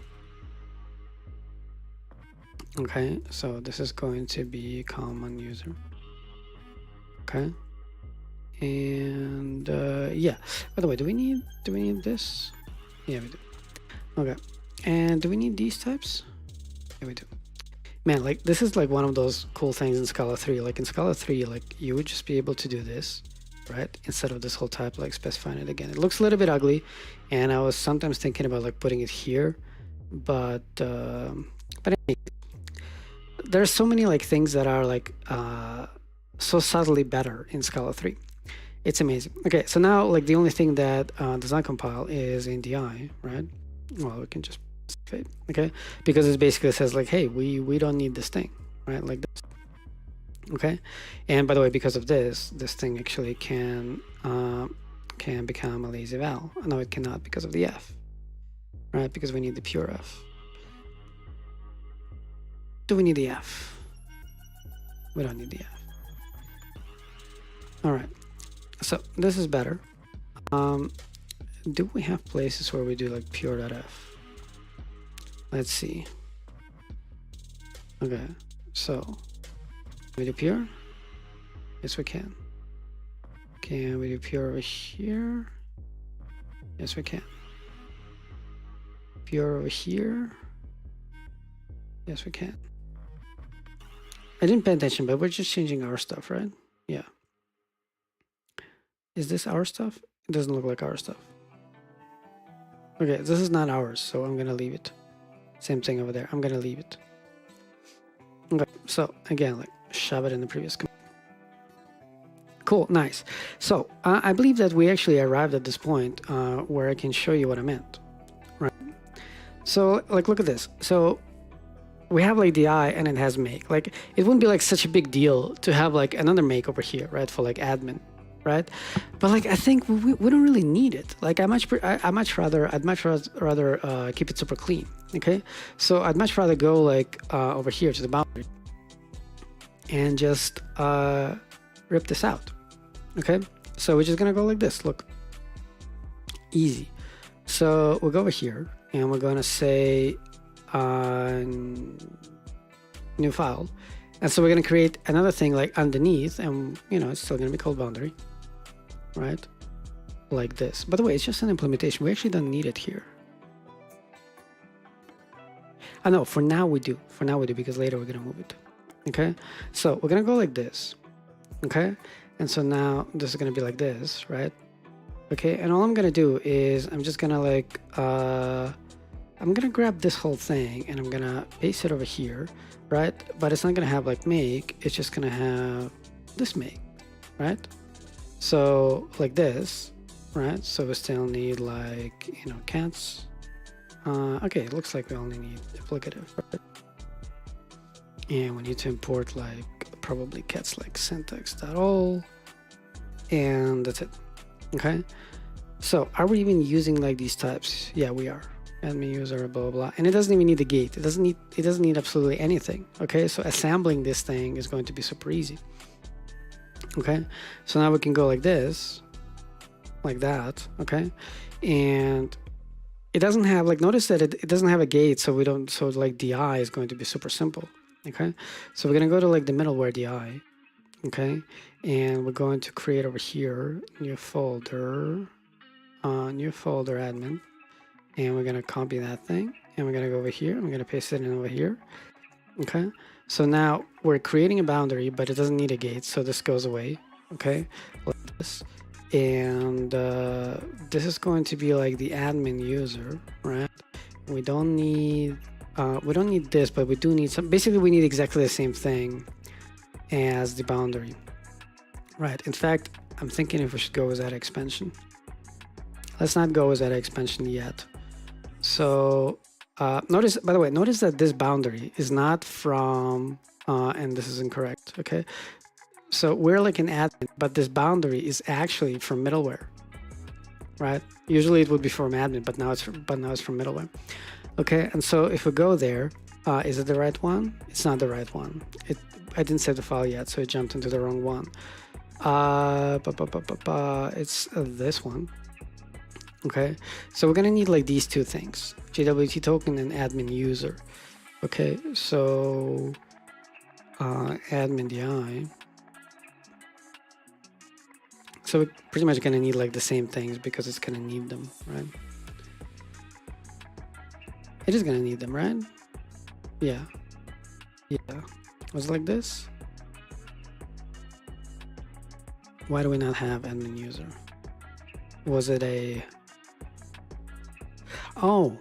Okay, so this is going to be common user. Okay. And yeah, by the way, do we need this? Yeah, we do. Okay. And do we need these types? Yeah, we do. Man, like this is like one of those cool things in Scala 3. Like in Scala 3, like you would just be able to do this, right? Instead of this whole type, like specifying it again. It looks a little bit ugly, and I was sometimes thinking about like putting it here, but anyway, there's so many like things that are like so subtly better in Scala 3. It's amazing. Okay, so now like the only thing that does not compile is in DI, right? Well, we can just save it, okay? Because it basically says like, hey, we don't need this thing, right? Like this. Okay, and by the way, because of this thing actually can become a lazy val. No, it cannot because of the F, right? Because we need the pure F. Do we need the F? We don't need the F. All right. So this is better. Do we have places where we do like pure.f? Let's see. Okay, so we do pure? Yes, we can. Can we do pure over here? Yes, we can. Pure over here? Yes, we can. I didn't pay attention, but we're just changing our stuff, right? Yeah. Is this our stuff? It doesn't look like our stuff. Okay, this is not ours, so I'm gonna leave it. Same thing over there. I'm gonna leave it. Okay, so again, like shove it in the previous command. Cool, nice. So I believe that we actually arrived at this point where I can show you what I meant, right? So like, look at this. So we have like DI and it has make. Like it wouldn't be like such a big deal to have like another make over here, right? For like admin, right? But like I think we don't really need it. Like I'd much rather keep it super clean. Okay, so I'd much rather go like over here to the boundary and just rip this out. Okay, so we're just gonna go like this. Look, easy. So we'll go over here and we're gonna say new file, and so we're gonna create another thing like underneath, and you know it's still gonna be called boundary, right? Like this. By the way, it's just an implementation. We actually don't need it here. I know for now we do. For now we do because later we're gonna move it. Okay, so we're gonna go like this. Okay, and so now this is gonna be like this, right? Okay, and all I'm gonna do is I'm just gonna like I'm gonna grab this whole thing and I'm gonna paste it over here, right? But it's not gonna have like make, it's just gonna have this make, right? So like this, right? So we still need like, you know, cats. Okay, it looks like we only need applicative, right? And we need to import like probably cats like syntax.all, and that's it. Okay, so are we even using like these types? Yeah, we are. Admin user, blah blah blah, and it doesn't even need the gate. It doesn't need absolutely anything. Okay, so assembling this thing is going to be super easy. Okay, so now we can go like this, like that, okay? And it doesn't have, like, notice that it doesn't have a gate, so we don't, so like DI is going to be super simple, okay? So we're gonna go to like the middleware DI, okay? And we're going to create over here, new folder admin, and we're gonna copy that thing, and we're gonna go over here, and we're gonna paste it in over here, okay? So now we're creating a boundary, but it doesn't need a gate, so this goes away, okay? Like this. And this is going to be like the admin user, right? We don't need this, but we do need some. Basically, we need exactly the same thing as the boundary, right? In fact, I'm thinking if we should go with that expansion. Let's not go with that expansion yet. So notice, by the way, notice that this boundary is not from, and this is incorrect, okay? So we're like an admin, but this boundary is actually from middleware, right? Usually it would be from admin, but now it's from middleware. Okay, and so if we go there, is it the right one? It's not the right one. I didn't save the file yet, so it jumped into the wrong one. It's this one. Okay, so we're gonna need like these two things: JWT token and admin user. Okay, so admin DI. So we're pretty much gonna need like the same things because it's gonna need them, right? It is gonna need them, right? Yeah. Was it like this? Why do we not have admin user? Was it a... Oh,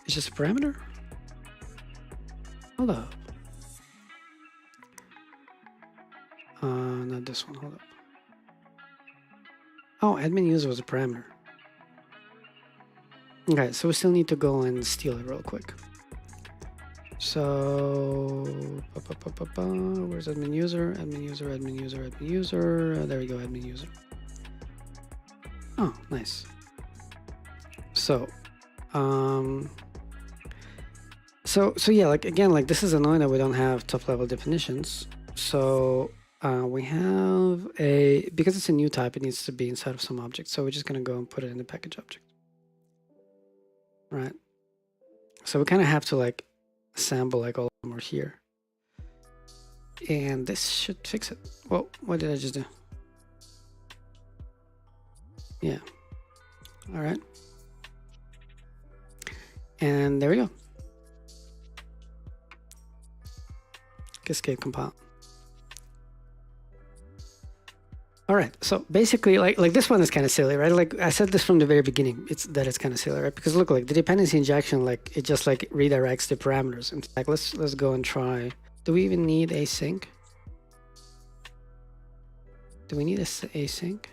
it's just a parameter? Hold up. Not this one, hold up. Oh, admin user was a parameter. Okay, so we still need to go and steal it real quick. So, where's admin user? Admin user, admin user, admin user. There we go, admin user. Oh, nice. So, so yeah, like again, like this is annoying that we don't have top level definitions. So we have because it's a new type, it needs to be inside of some object. So we're just gonna go and put it in the package object. Right. So we kind of have to like assemble like all of them are here. And this should fix it. Well, what did I just do? Yeah. All right. And there we go. Cascade compile. All right, so basically, like this one is kind of silly, right? Like I said this from the very beginning, it's kind of silly, right? Because look, like the dependency injection, like it just like redirects the parameters. In fact, let's go and try. Do we even need async? Do we need async?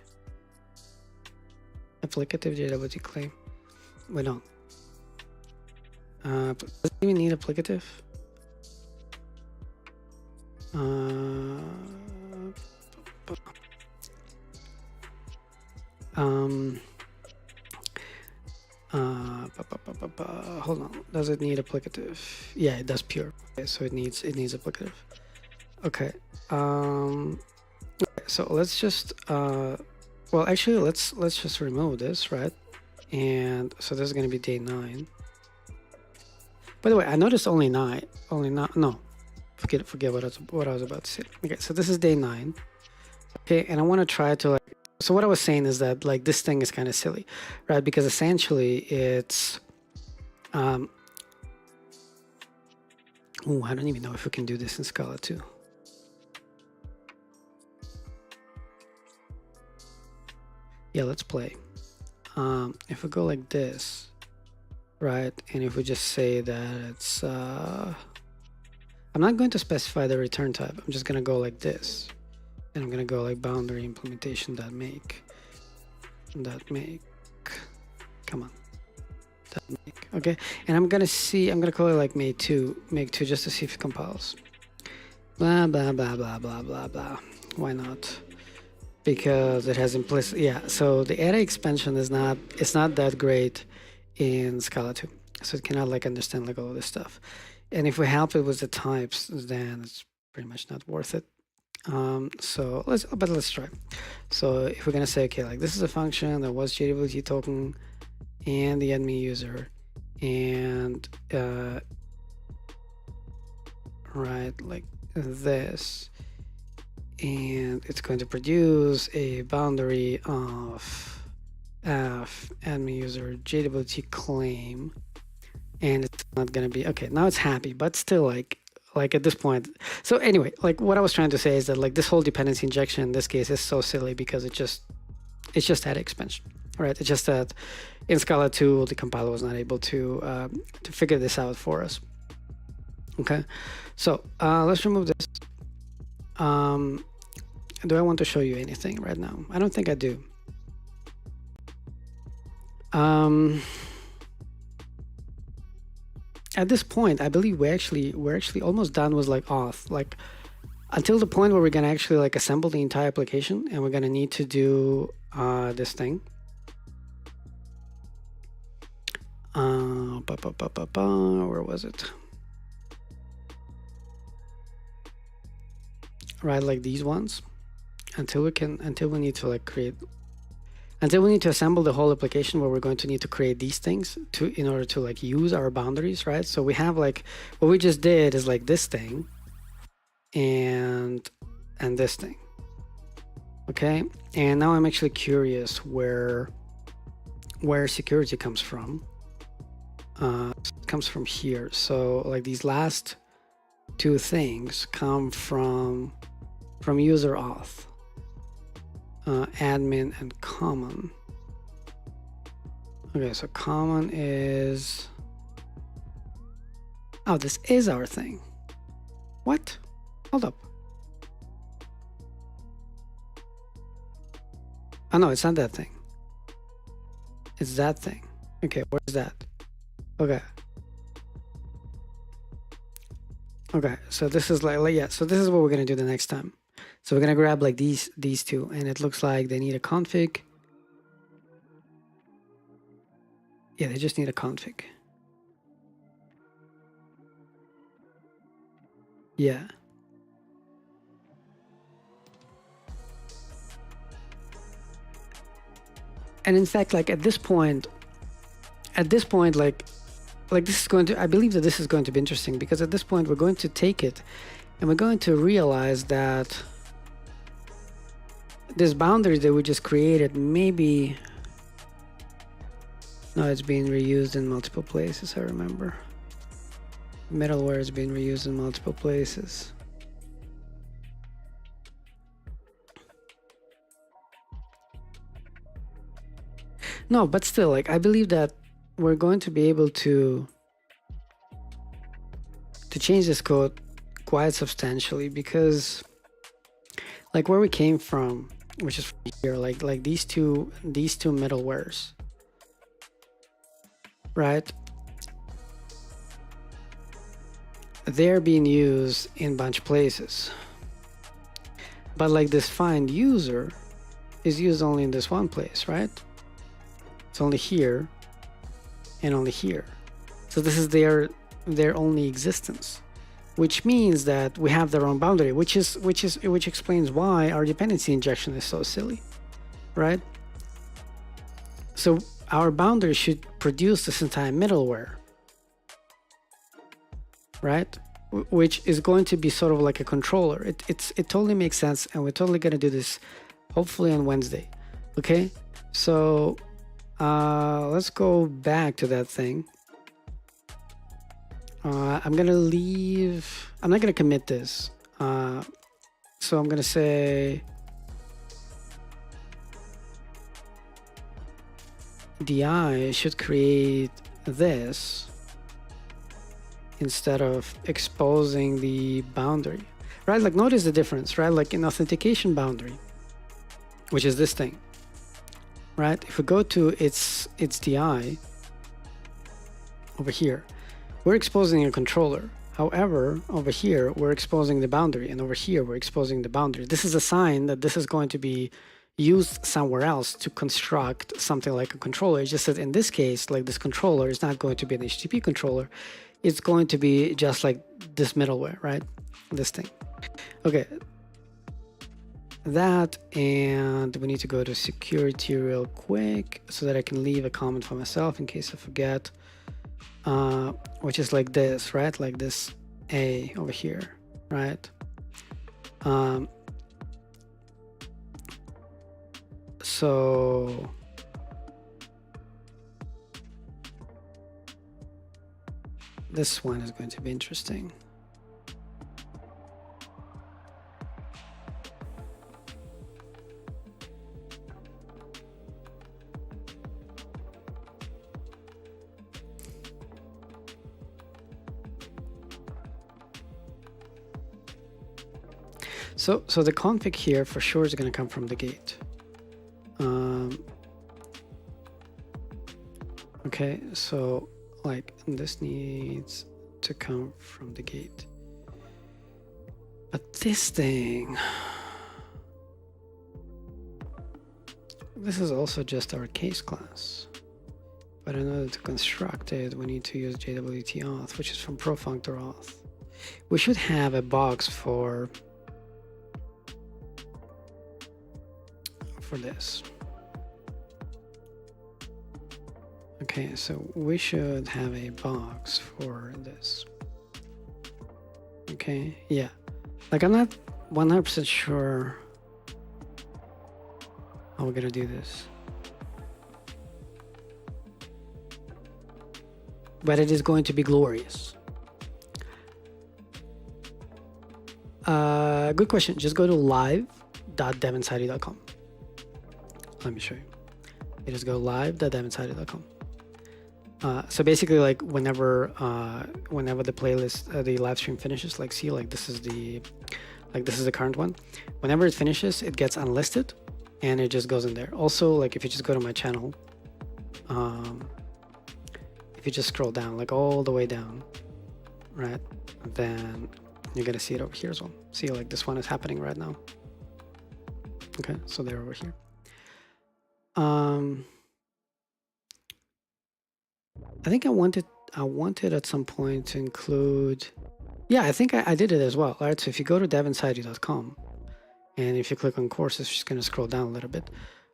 Applicative JWT claim? We don't. Does it even need applicative? Hold on. Does it need applicative? Yeah, it does pure. Okay, so it needs applicative. Okay. So let's just well, actually, let's just remove this, right? And so this is going to be day 9. By the way, I noticed only 9. No. Forget what I was about to say. Okay, so this is day 9. Okay, and I want to try to like. So what I was saying is that like this thing is kind of silly, right? Because essentially it's I don't even know if we can do this in Scala too. Yeah, let's play. If we go like this, right? And if we just say that it's I'm not going to specify the return type. I'm just gonna go like this. And I'm gonna go like boundary implementation .make. Come on. .make. Okay. And I'm gonna call it like make2 just to see if it compiles. Blah blah blah blah blah blah blah. Why not? Because it has implicit, yeah. So the array expansion it's not that great in Scala 2. So it cannot like understand like all of this stuff. And if we help it with the types, then it's pretty much not worth it. So let's try. So if we're gonna say, okay, like this is a function that was JWT token and the admin user, and right, like this, and it's going to produce a boundary of f admin user JWT claim, and it's not gonna be okay. Now it's happy, but still like at this point. So anyway, like what I was trying to say is that like this whole dependency injection in this case is so silly because it's just static expansion, right? It's just that in Scala 2 the compiler was not able to figure this out for us. Okay, so let's remove this. Do I want to show you anything right now? I don't think I do. At this point, I believe we're actually almost done with like auth, like until the point where we're gonna actually like assemble the entire application, and we're gonna need to do this thing. Where was it? Right, like these ones. Until we need to like create. Until we need to assemble the whole application where we're going to need to create these things in order to like use our boundaries, right? So we have like what we just did is like this thing and this thing. Okay, and now I'm actually curious where security comes from. It comes from here. So like these last two things come from user auth. Admin and common. Okay, so common is, oh, this is our thing. What? Hold up. Oh no, it's not that thing. It's that thing. Okay, where's that? Okay. Okay, so this is like yeah, so this is what we're gonna do the next time. So we're gonna grab like these two, and it looks like they need a config. Yeah, they just need a config. Yeah. And in fact, like at this point, like this is going to, I believe that this is going to be interesting, because at this point we're going to take it and we're going to realize that this boundary that we just created, maybe, no, it's being reused in multiple places. I remember middleware is being reused in multiple places. No, but still, like I believe that we're going to be able to change this code quite substantially, because like where we came from, which is here, like these two middlewares, right? They're being used in a bunch of places, but like this find user is used only in this one place, right? It's only here and only here. So this is their only existence, which means that we have their own boundary, which explains why our dependency injection is so silly, right? So our boundary should produce this entire middleware, right? Which is going to be sort of like a controller. It totally makes sense, and we're totally gonna do this hopefully on Wednesday. Okay, so let's go back to that thing. I'm gonna leave, I'm not gonna commit this. So I'm gonna say di should create this instead of exposing the boundary, right? Like notice the difference, right? Like in authentication boundary, which is this thing, right? If we go to its di over here, we're exposing a controller. However, over here, we're exposing the boundary, and over here, we're exposing the boundary. This is a sign that this is going to be used somewhere else to construct something like a controller. It's just that in this case, like this controller is not going to be an HTTP controller. It's going to be just like this middleware, right? This thing. Okay. that, and we need to go to security real quick so that I can leave a comment for myself in case I forget, which is like this, right? Like this A over here, right? So this one is going to be interesting. So the config here for sure is going to come from the gate. Okay, so like this needs to come from the gate. But this thing, this is also just our case class. But in order to construct it, we need to use JWT auth, which is from profunctor auth. We should have a box for this. Okay, so we should have a box for this. Okay, yeah. Like I'm not 100% sure how we're gonna do this. But it is going to be glorious. Good question. Just go to live.devinsidy.com. Let me show you. You just go live.devinsidy.com. So basically, like whenever the playlist, the live stream finishes, like see, like this is the current one. Whenever it finishes, it gets unlisted, and it just goes in there. Also, like if you just go to my channel, if you just scroll down, like all the way down, right, then you're gonna see it over here as well. See, like this one is happening right now. Okay, so they're over here. I think I wanted at some point to include, yeah, I think I did it as well. All right, so if you go to devinsidy.com and if you click on courses, it's just gonna scroll down a little bit,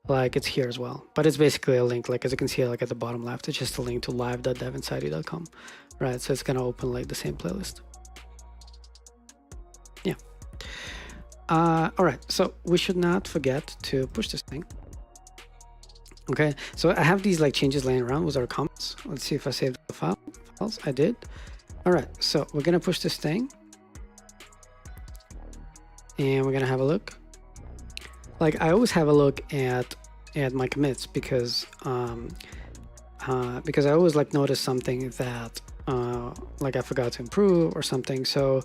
like it's here as well. But it's basically a link, like as you can see, like at the bottom left, it's just a link to live.devinsidy.com, right? So it's gonna open like the same playlist. Yeah. All right, so we should not forget to push this thing. Okay, so I have these like changes laying around with our comments. Let's see if I saved the files. I did. All right, so we're gonna push this thing and we're gonna have a look. Like I always have a look at my commits because I always like notice something that like I forgot to improve or something. So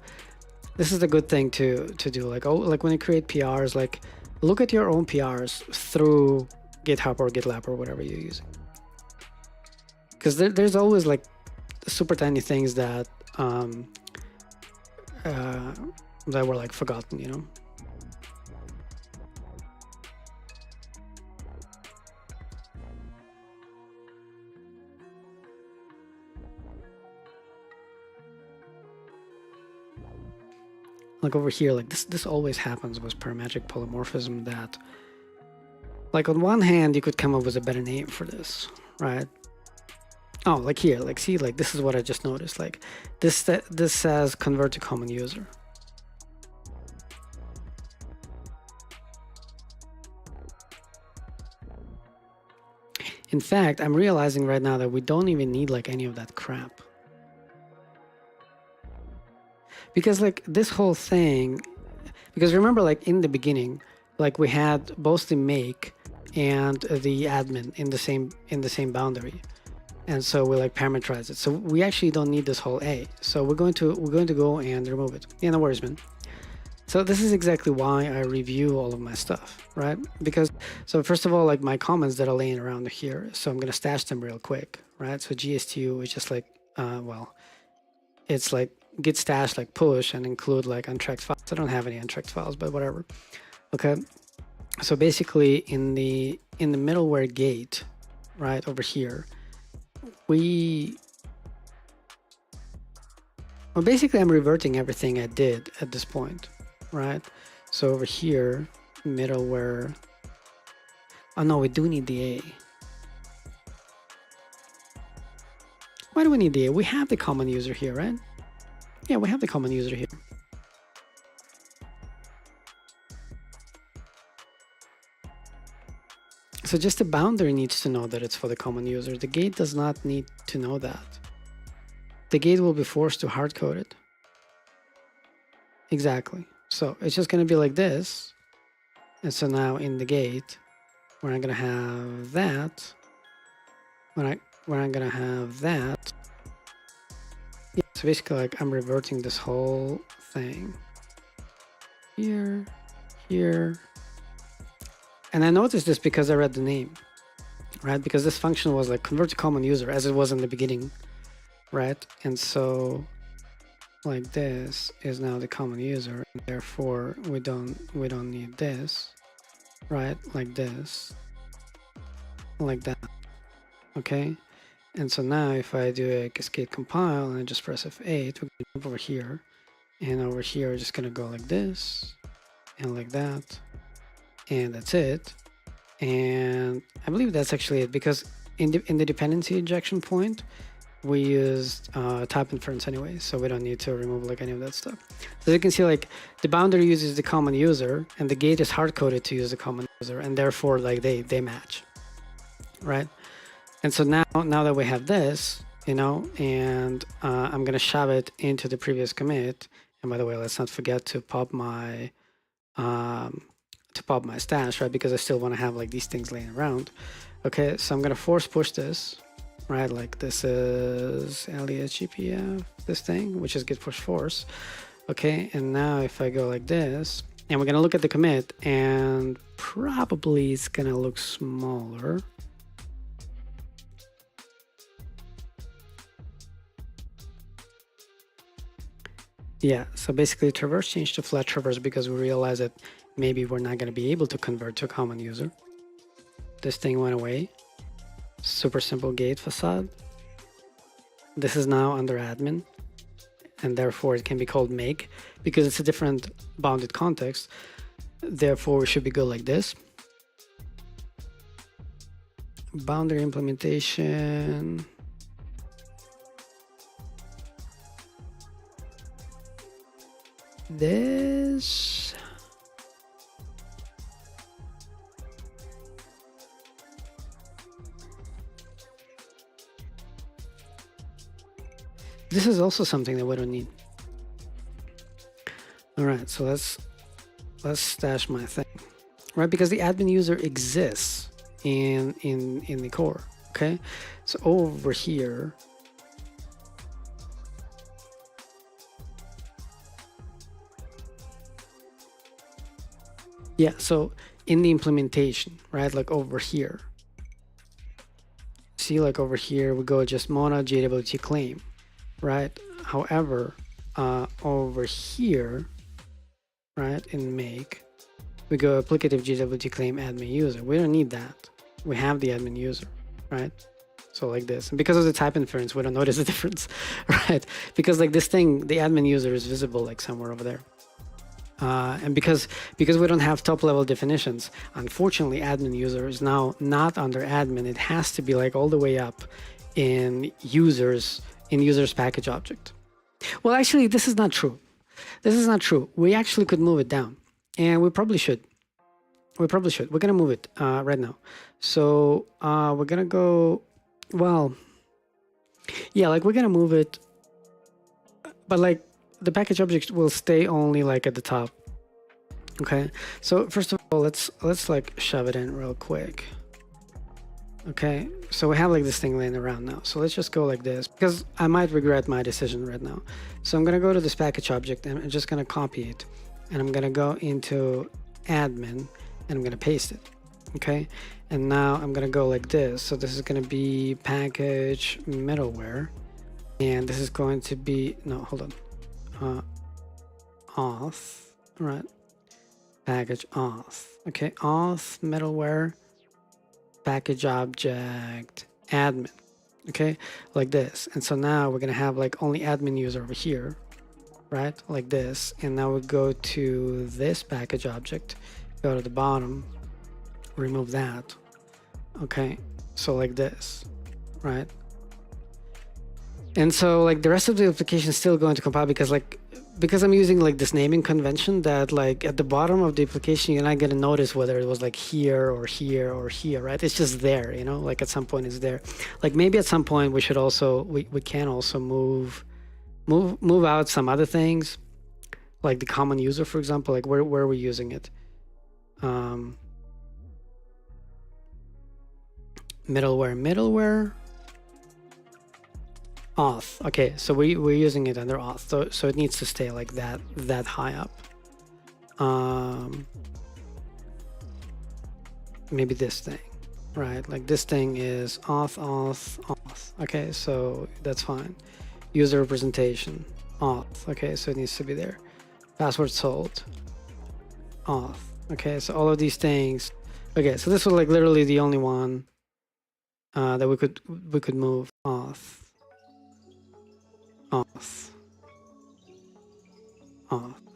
this is a good thing to do. Like like when you create PRs, like look at your own PRs through GitHub or GitLab or whatever you're using, because there's always like super tiny things that that were like forgotten, you know. Like over here, like this always happens with parametric polymorphism, that like on one hand you could come up with a better name for this, right? Oh, like here, like see, like this is what I just noticed. Like this says convert to common user. In fact, I'm realizing right now that we don't even need like any of that crap. Because like this whole thing, because remember, like in the beginning, like we had both the make and the admin in the same boundary, and so we like parameterize it. So we actually don't need this whole A. So we're going to go and remove it. Yeah, no worries, man. So this is exactly why I review all of my stuff, right? Because so first of all, like my comments that are laying around here, so I'm gonna stash them real quick, right? So GSTU is just like well, it's like git stash like push and include like untracked files. I don't have any untracked files, but whatever. Okay, so basically in the middleware gate, right over here, well, basically I'm reverting everything I did at this point, right? So over here, middleware. Oh no, we do need the A. Why do we need the A? We have the common user here, right? Yeah, we have the common user here. So just the boundary needs to know that it's for the common user. The gate does not need to know that. The gate will be forced to hard code it. Exactly. So it's just going to be like this. And so now in the gate, we're not going to have that. We're not going to have that. Yeah, so basically, like, I'm reverting this whole thing. Here, here. And I noticed this because I read the name, right? Because this function was like convert to common user as it was in the beginning, right? And so like this is now the common user, and therefore we don't need this, right? Like this, like that, okay? And so now if I do a cascade compile and I just press F8, we're gonna jump over here, and over here we're just gonna go like this and like that, and that's it. And I believe that's actually it, because in the dependency injection point we used type inference anyway, so we don't need to remove like any of that stuff. So you can see, like, the boundary uses the common user and the gate is hard coded to use the common user, and therefore like they match, right? And so now that we have this, you know, and I'm gonna shove it into the previous commit. And by the way, let's not forget to pop my stash, right? Because I still want to have like these things laying around. Okay, so I'm gonna force push this, right? Like this is alias GPF, this thing, which is git push force. Okay, and now if I go like this, and we're gonna look at the commit, and probably it's gonna look smaller. Yeah, so basically traverse changed to flat traverse because we realized that maybe we're not going to be able to convert to a common user. This thing went away. Super simple gate facade. This is now under admin, and therefore it can be called make because it's a different bounded context. Therefore we should be good like this. Boundary implementation. This. This is also something that we don't need. All right, so let's stash my thing, right? Because the admin user exists in the core. Okay, so over here. Yeah, so in the implementation, right, like over here, see, like over here, we go just mono JWT claim, right? However, over here, right, in make, we go applicative JWT claim admin user. We don't need that. We have the admin user, right? So like this, and because of the type inference, we don't notice the difference, right? Because like this thing, the admin user is visible like somewhere over there. And because we don't have top level definitions, unfortunately admin user is now not under admin. It has to be like all the way up in users package object. Well, actually, this is not true. This is not true. We actually could move it down, and we probably should. We're gonna move it right now. So we're gonna go, well, yeah, like we're gonna move it, but like the package object will stay only like at the top. Okay, so first of all, let's like shove it in real quick. Okay, so we have like this thing laying around now. So let's just go like this, because I might regret my decision right now. So I'm gonna go to this package object and I'm just gonna copy it, and I'm gonna go into admin and I'm gonna paste it. Okay, and now I'm gonna go like this. So this is gonna be package middleware, and this is going to be, no, hold on, auth, right? Package auth. Okay, auth middleware package object admin. Okay, like this. And so now we're gonna have like only admin user over here, right? Like this. And now we go to this package object go to the bottom, remove that. Okay, so like this, right? And so like the rest of the application is still going to compile because I'm using like this naming convention that like at the bottom of the application, you're not going to notice whether it was like here or here or here, right? It's just there, you know, like at some point it's there. Like maybe at some point we should also, we can also move out some other things, like the common user, for example, like where are we using it? Middleware, auth. Okay, so we're using it under auth, so it needs to stay like that high up. Maybe this thing, right? Like this thing is auth. Okay, so that's fine. User representation, auth. Okay, so it needs to be there. Password sold, auth. Okay, so all of these things. Okay, so this was like literally the only one that we could move. Auth.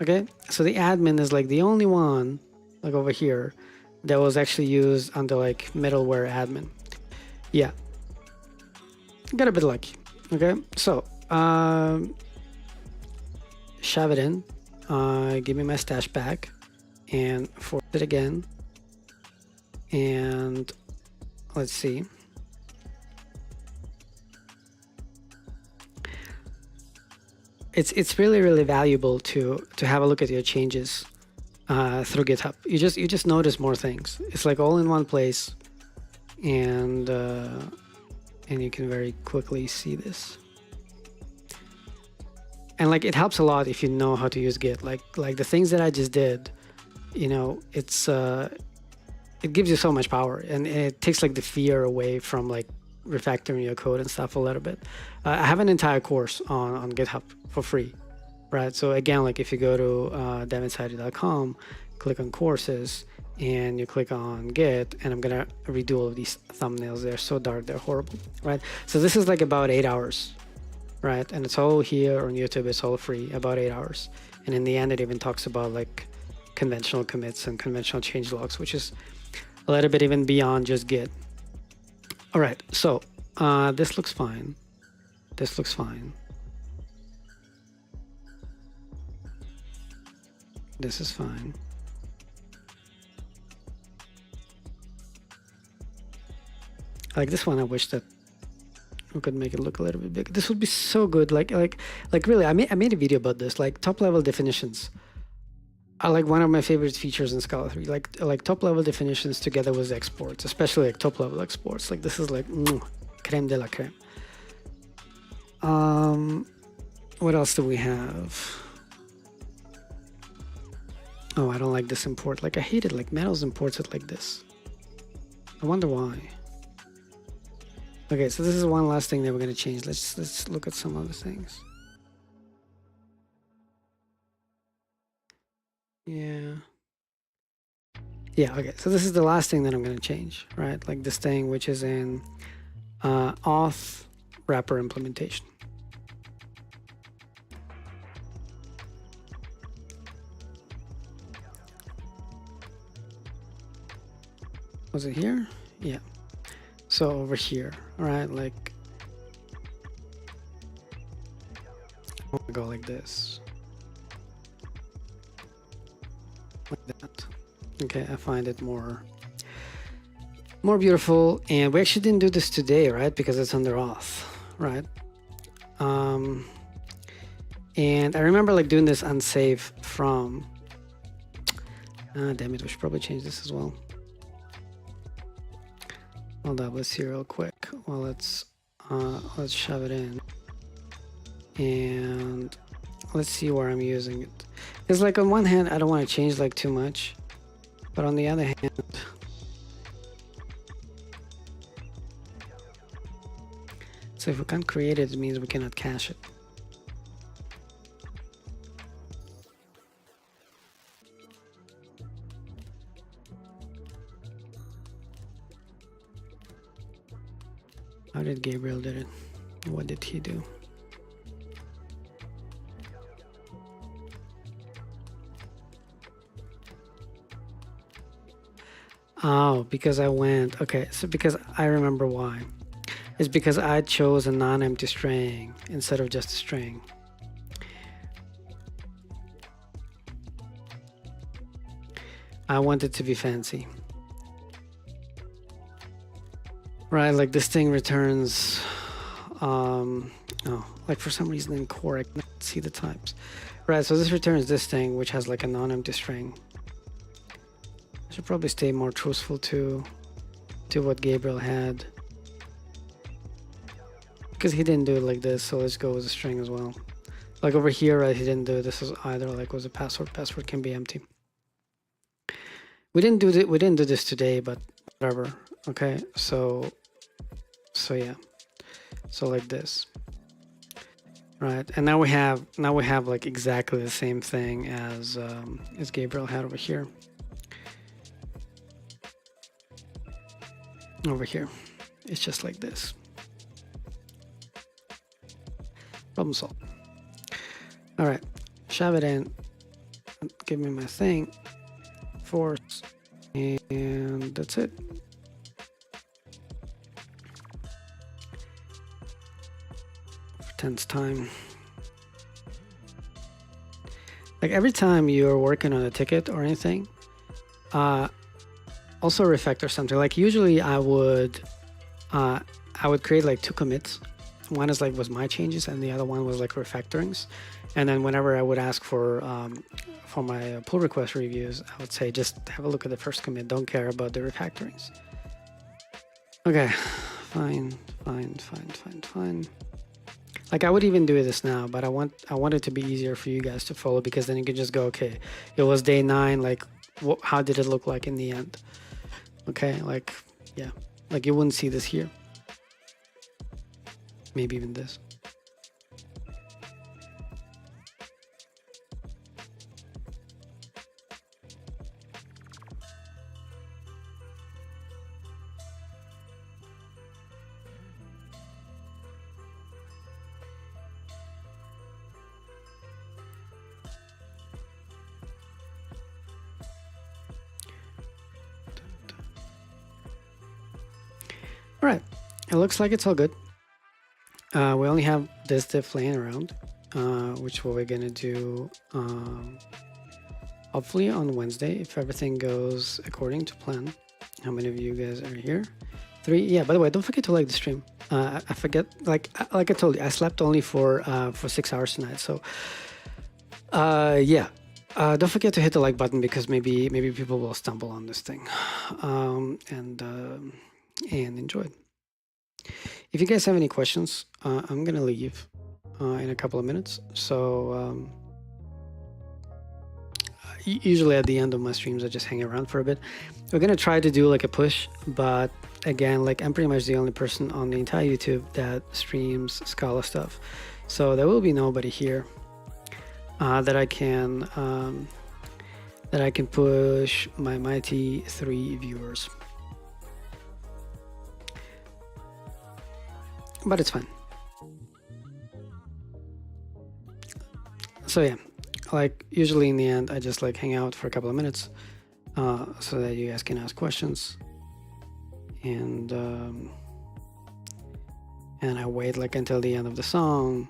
Okay, so the admin is like the only one, like over here, that was actually used under like middleware admin. Yeah, got a bit lucky. Okay, so shove it in, give me my stash back, and force it again, and let's see. It's really valuable to have a look at your changes through GitHub. You just notice more things. It's like all in one place, and you can very quickly see this. And like it helps a lot if you know how to use Git. Like the things that I just did, you know, it gives you so much power, and it takes like the fear away from like refactoring your code and stuff a little bit. I have an entire course on GitHub for free, right? So again, like if you go to devinsider.com, click on courses, and you click on Git, and I'm gonna redo all of these thumbnails. They're so dark, they're horrible, right? So this is like about 8 hours, right? And it's all here on YouTube. It's all free, about 8 hours. And in the end, it even talks about like conventional commits and conventional change logs, which is a little bit even beyond just Git. All right, so this looks fine. This looks fine. This is fine. Like this one, I wish that we could make it look a little bit bigger. This would be so good. Like really, I made a video about this. Like top level definitions are like one of my favorite features in Scala 3. Like top level definitions together with exports, especially like top level exports. Like this is like creme de la creme. What else do we have? Oh, I don't like this import. Like I hate it. Like Metals imports it like this. I wonder why. Okay, so this is one last thing that we're gonna change. Let's look at some other things. Yeah, okay, so this is the last thing that I'm gonna change, right? Like this thing, which is in auth wrapper implementation. Was it here? Yeah. So over here, right? Like I want to go like this, like that. Okay, I find it more beautiful. And we actually didn't do this today, right? Because it's under auth, right? And I remember like doing this unsafe from. Damn it! We should probably change this as well. Hold up, let's see real quick. Well, let's shove it in, and let's see where I'm using it. It's like on one hand, I don't want to change like too much, but on the other hand, so if we can't create it, it means we cannot cache it. How did Gabriel did it? What did he do? Oh, because I went, okay, so because I remember why. It's because I chose a non-empty string instead of just a string. I want it to be fancy. Right, like this thing returns, oh, like for some reason in core I can't see the types. Right, so this returns this thing, which has like a non-empty string. I should probably stay more truthful to what Gabriel had. Because he didn't do it like this, so let's go with a string as well. Like over here, right, he didn't do this as either, like was a password. Password can be empty. We didn't do this today, but whatever. Okay, so yeah. So like this. Right, and now we have like exactly the same thing as Gabriel had over here. Over here, it's just like this. Problem solved. All right, shove it in. Give me my thing. Force, and that's it. For 10's time. Like every time you're working on a ticket or anything, also refactor something. Like usually I would create like 2 commits. One is like was my changes, and the other one was like refactorings. And then whenever I would ask for my pull request reviews, I would say just have a look at the first commit. Don't care about the refactorings. Okay, fine. Like I would even do this now, but I want it to be easier for you guys to follow, because then you can just go, okay, it was day 9. Like, how did it look like in the end? Okay, like, yeah, like you wouldn't see this here. Maybe even this. All right, it looks like it's all good. We only have this diff laying around, which we're gonna do hopefully on Wednesday, if everything goes according to plan. How many of you guys are here? 3. Yeah, by the way, don't forget to like the stream. I forget, like I told you, I slept only for 6 hours tonight, so yeah. Don't forget to hit the like button, because maybe people will stumble on this thing, and enjoy. If you guys have any questions, I'm gonna leave in a couple of minutes. So usually at the end of my streams, I just hang around for a bit. We're gonna try to do like a push, but again, like I'm pretty much the only person on the entire YouTube that streams Scala stuff, so there will be nobody here that I can push my mighty 3 viewers. But it's fine. So yeah, like usually in the end, I just like hang out for a couple of minutes so that you guys can ask questions, and I wait like until the end of the song,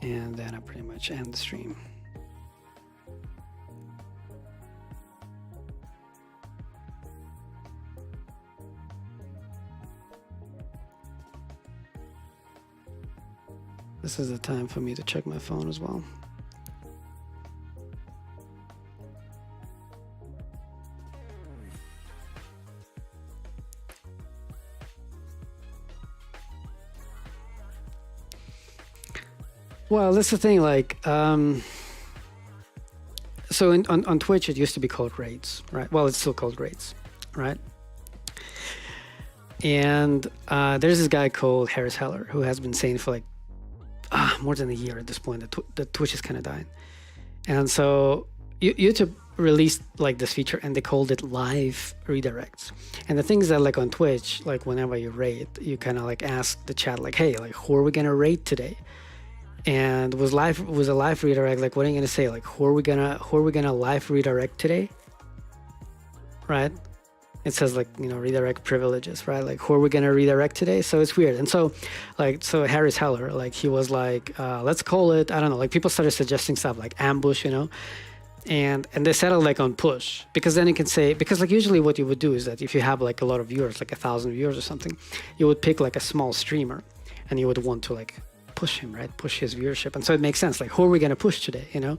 and then I pretty much end the stream. This is the time for me to check my phone as well. Well, that's the thing, like, so on Twitch, it used to be called raids, right? Well, it's still called raids, right? And there's this guy called Harris Heller who has been saying for like more than a year at this point that Twitch is kind of dying. And so YouTube released like this feature, and they called it live redirects. And the thing is that like on Twitch, like whenever you raid, you kind of like ask the chat like, hey, like who are we gonna raid today? And was a live redirect, like what are you gonna say? Like who are we gonna live redirect today? Right? it says like, you know, redirect privileges, right? Like, who are we going to redirect today? So it's weird. And so like, so Harris Heller, like he was like, let's call it, I don't know, like people started suggesting stuff like ambush, you know, and they settled like on push, because then you can say, because like usually what you would do is that if you have like a lot of viewers, like 1,000 viewers or something, you would pick like a small streamer and you would want to like push him, right? Push his viewership. And so it makes sense. Like, who are we going to push today, you know?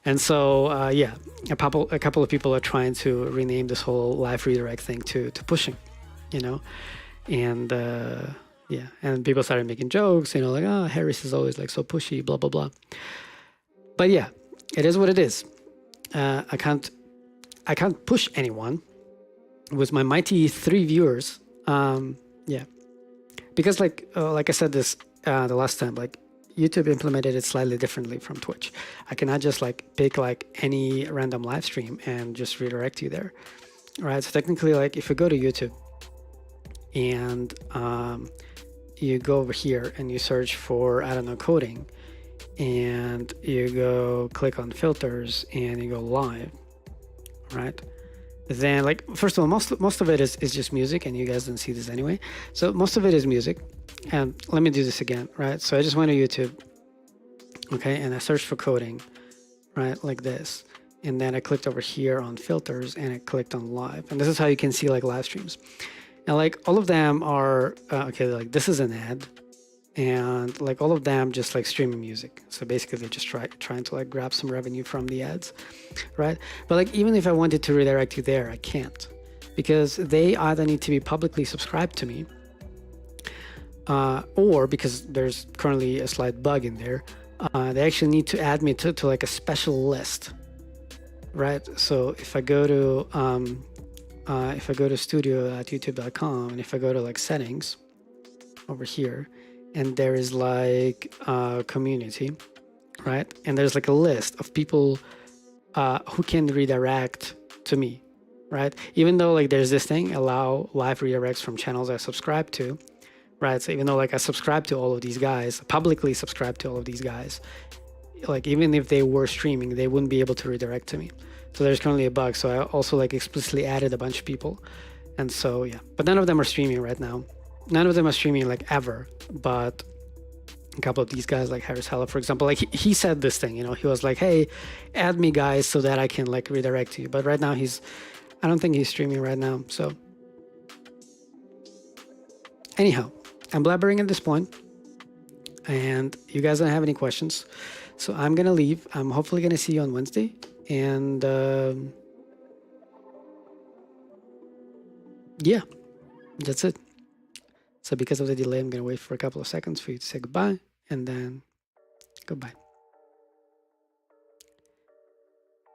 And so, yeah, a couple of people are trying to rename this whole live redirect thing to pushing, you know? And yeah, and people started making jokes, you know, like, oh, Harris is always like so pushy, blah, blah, blah. But yeah, it is what it is. I can't push anyone with my mighty 3 viewers. Yeah, because like I said this the last time, like YouTube implemented it slightly differently from Twitch. I cannot just like pick like any random live stream and just redirect you there, right? So technically, like if you go to YouTube and you go over here and you search for, I don't know, coding, and you go click on filters and you go live, right? Then like, first of all, most of it is just music, and you guys don't see this anyway. So most of it is music. And let me do this again, right? So I just went to YouTube, okay, and I searched for coding, right, like this. And then I clicked over here on filters and I clicked on live. And this is how you can see like live streams. And like all of them are, okay, like this is an ad. And like all of them just like streaming music. So basically they're just trying to like grab some revenue from the ads, right? But like even if I wanted to redirect you there, I can't, because they either need to be publicly subscribed to me, or because there's currently a slight bug in there, they actually need to add me to like a special list, right? So if I go to studio.youtube.com, and if I go to like settings over here, and there is like community, right? And there's like a list of people who can redirect to me, right? Even though like there's this thing, allow live redirects from channels I subscribe to, right? So even though like I subscribe to all of these guys, publicly subscribe to all of these guys, like even if they were streaming, they wouldn't be able to redirect to me. So there's currently a bug. So I also like explicitly added a bunch of people. And so, yeah, but none of them are streaming right now. None of them are streaming like ever, but a couple of these guys like Harris Heller, for example, like he said this thing, you know, he was like, hey, add me guys so that I can like redirect to you. But right now I don't think he's streaming right now. So anyhow, I'm blabbering at this point and you guys don't have any questions. So I'm going to leave. I'm hopefully going to see you on Wednesday. And yeah, that's it. So because of the delay, I'm going to wait for a couple of seconds for you to say goodbye, and then goodbye.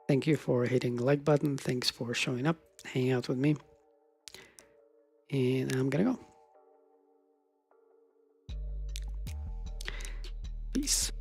Thank you for hitting the like button. Thanks for showing up, hanging out with me. And I'm going to go. Peace.